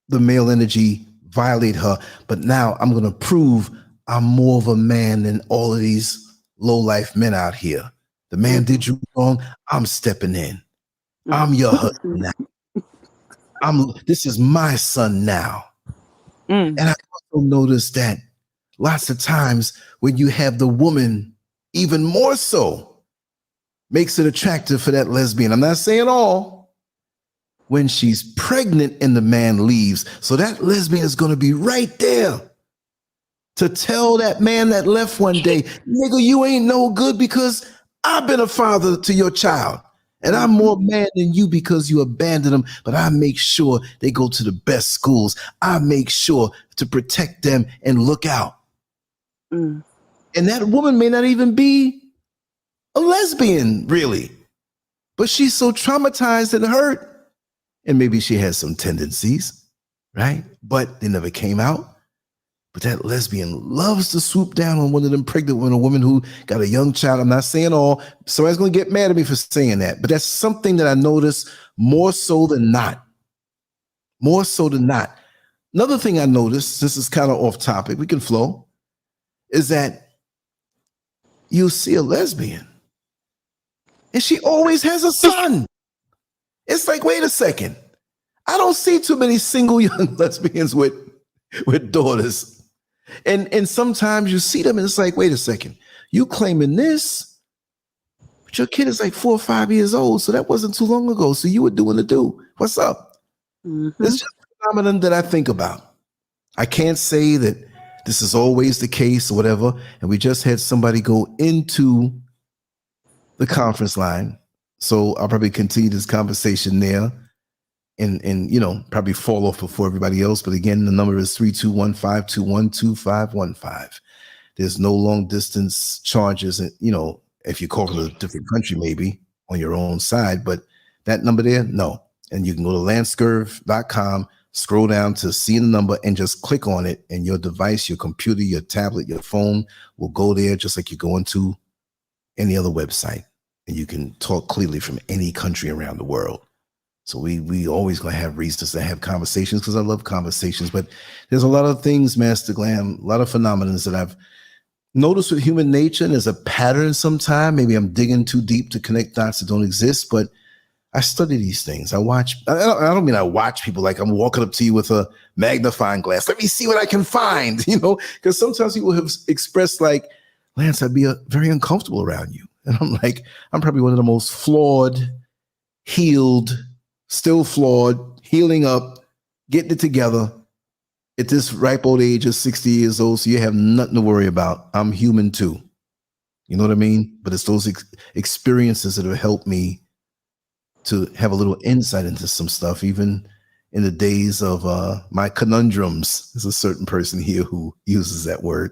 Speaker 2: the male energy violate her. But now I'm going to prove I'm more of a man than all of these low-life men out here. The man did you wrong. I'm stepping in. I'm your husband now. This is my son now. And I also noticed that lots of times when you have the woman, even more so, makes it attractive for that lesbian. I'm not saying all. When she's pregnant and the man leaves, so that lesbian is going to be right there to tell that man that left one day, nigga, you ain't no good because I've been a father to your child. And I'm more man than you because you abandoned them, but I make sure they go to the best schools. I make sure to protect them and look out. And that woman may not even be a lesbian, really, but she's so traumatized and hurt. And maybe she has some tendencies, right? But they never came out. But that lesbian loves to swoop down on one of them pregnant women, a woman who got a young child. I'm not saying all. Somebody's going to get mad at me for saying that. But that's something that I notice more so than not. More so than not. Another thing I noticed, this is kind of off topic, we can flow, is that you see a lesbian and she always has a son. It's like, wait a second. I don't see too many single young lesbians with daughters. And sometimes you see them and it's like, wait a second. You claiming this, but your kid is like 4 or 5 years old. So that wasn't too long ago. So you were doing the do. What's up? It's just a phenomenon that I think about. I can't say that this is always the case or whatever. And we just had somebody go into the conference line. So I'll probably continue this conversation there and you know, probably fall off before everybody else. But again, the number is 321-521-2515. There's no long distance charges, and you know, if you call it a different country, maybe on your own side, but that number there, no. And you can go to LanceScurv.com, scroll down to see the number and just click on it, and your device, your computer, your tablet, your phone will go there just like you go into any other website. And you can talk clearly from any country around the world. So we always going to have reasons to have conversations because I love conversations. But there's a lot of things, Master Glam, a lot of phenomena that I've noticed with human nature. And there's a pattern sometime. Maybe I'm digging too deep to connect dots that don't exist. But I study these things. I don't mean I watch people like I'm walking up to you with a magnifying glass. Let me see what I can find, you know, because sometimes people have expressed like, Lance, I'd be very uncomfortable around you. And I'm like, I'm probably one of the most flawed, healed, still flawed, healing up, getting it together at this ripe old age of 60 years old. So you have nothing to worry about. I'm human too. You know what I mean? But it's those experiences that have helped me to have a little insight into some stuff, even in the days of my conundrums. There's a certain person here who uses that word.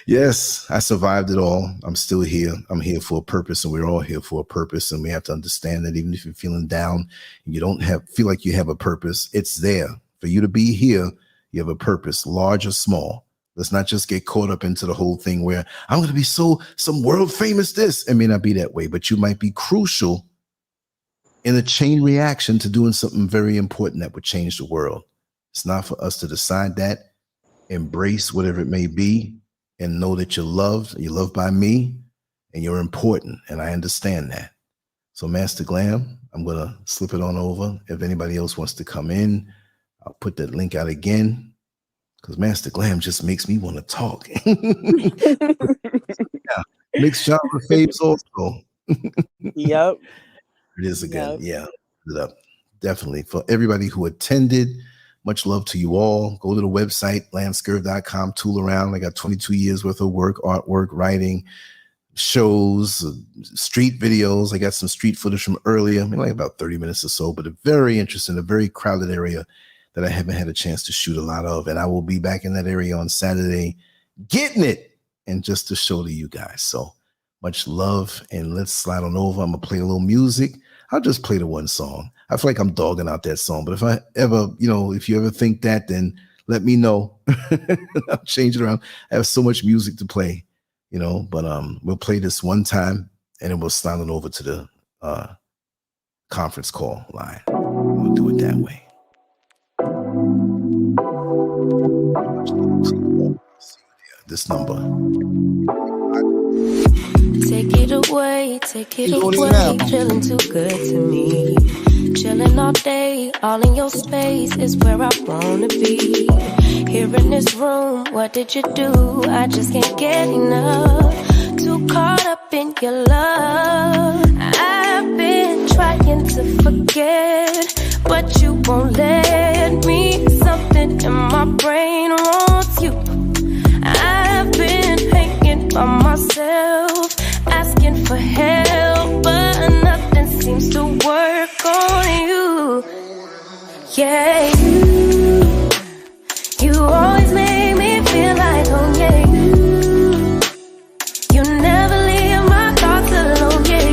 Speaker 2: Yes, I survived it all. I'm still here. I'm here for a purpose, and we're all here for a purpose. And we have to understand that even if you're feeling down and you don't feel like you have a purpose, it's there. For you to be here, you have a purpose, large or small. Let's not just get caught up into the whole thing where I'm going to be some world famous this. It may not be that way, but you might be crucial in a chain reaction to doing something very important that would change the world. It's not for us to decide that. Embrace whatever it may be. And know that you're loved by me, and you're important. And I understand that. So Master Glam, I'm going to slip it on over. If anybody else wants to come in, I'll put that link out again because Master Glam just makes me want to talk. Yeah. Mixed genre faves also.
Speaker 3: Yep.
Speaker 2: It is again. Yep. Yeah. Definitely. For everybody who attended, much love to you all. Go to the website, LanceScurv.com, tool around. I got 22 years worth of work, artwork, writing, shows, street videos. I got some street footage from earlier, like about 30 minutes or so, but a very interesting, a very crowded area that I haven't had a chance to shoot a lot of. And I will be back in that area on Saturday, getting it, and just to show to you guys. So much love, and let's slide on over. I'm going to play a little music. I'll just play the one song. I feel like I'm dogging out that song, but if I ever, if you ever think that, then let me know. I'll change it around. I have so much music to play, but we'll play this one time and then we'll slide it over to the conference call line. We'll do it that way. This number.
Speaker 1: Take it away, feeling too good to me. Chilling all day, all in your space is where I wanna be. Here in this room, what did you do? I just can't get enough. Too caught up in your love. I've been trying to forget, but you won't let me. Something in my brain wants you. I've been hanging by myself, asking for help, but nothing seems to work on you. Yeah, you always make me feel like, oh yeah, you never leave my thoughts alone, yeah,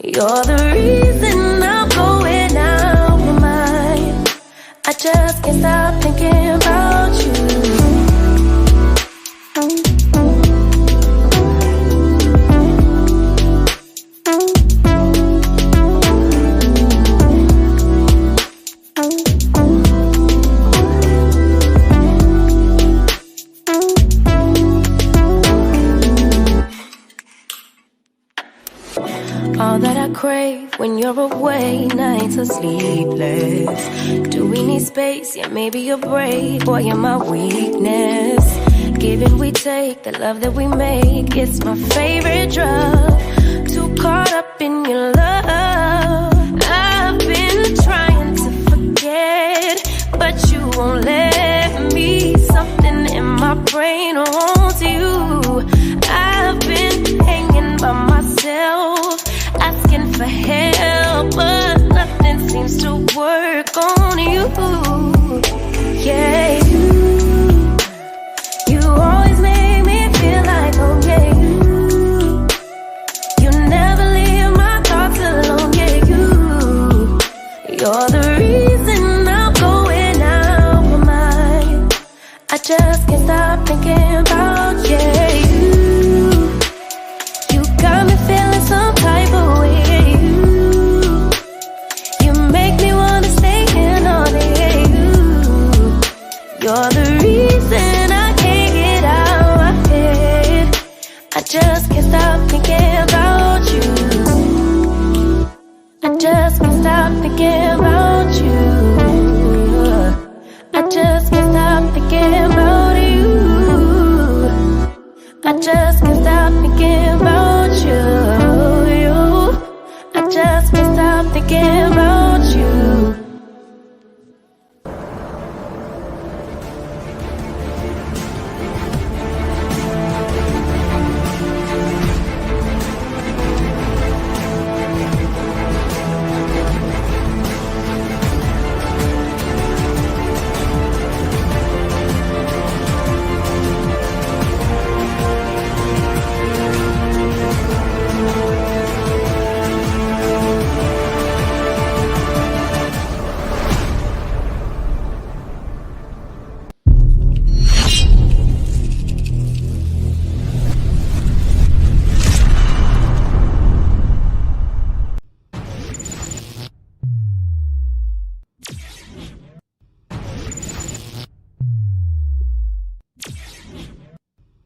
Speaker 1: you're the reason I'm going out my mind. I just can't stop thinking about you. All that I crave when you're away, nights are sleepless. Do we need space? Yeah, maybe a break. Boy, you're my weakness. Give and we take, the love that we make, it's my favorite drug. Too caught up in your love. I've been trying to forget, but you won't let me. Something in my brain wants you. I've been hanging by myself, asking for help, but nothing seems to work on you. Yeah, you always make me feel like, oh yeah, you never leave my thoughts alone, yeah, you're the reason I'm going out my mind. I just can't stop thinking about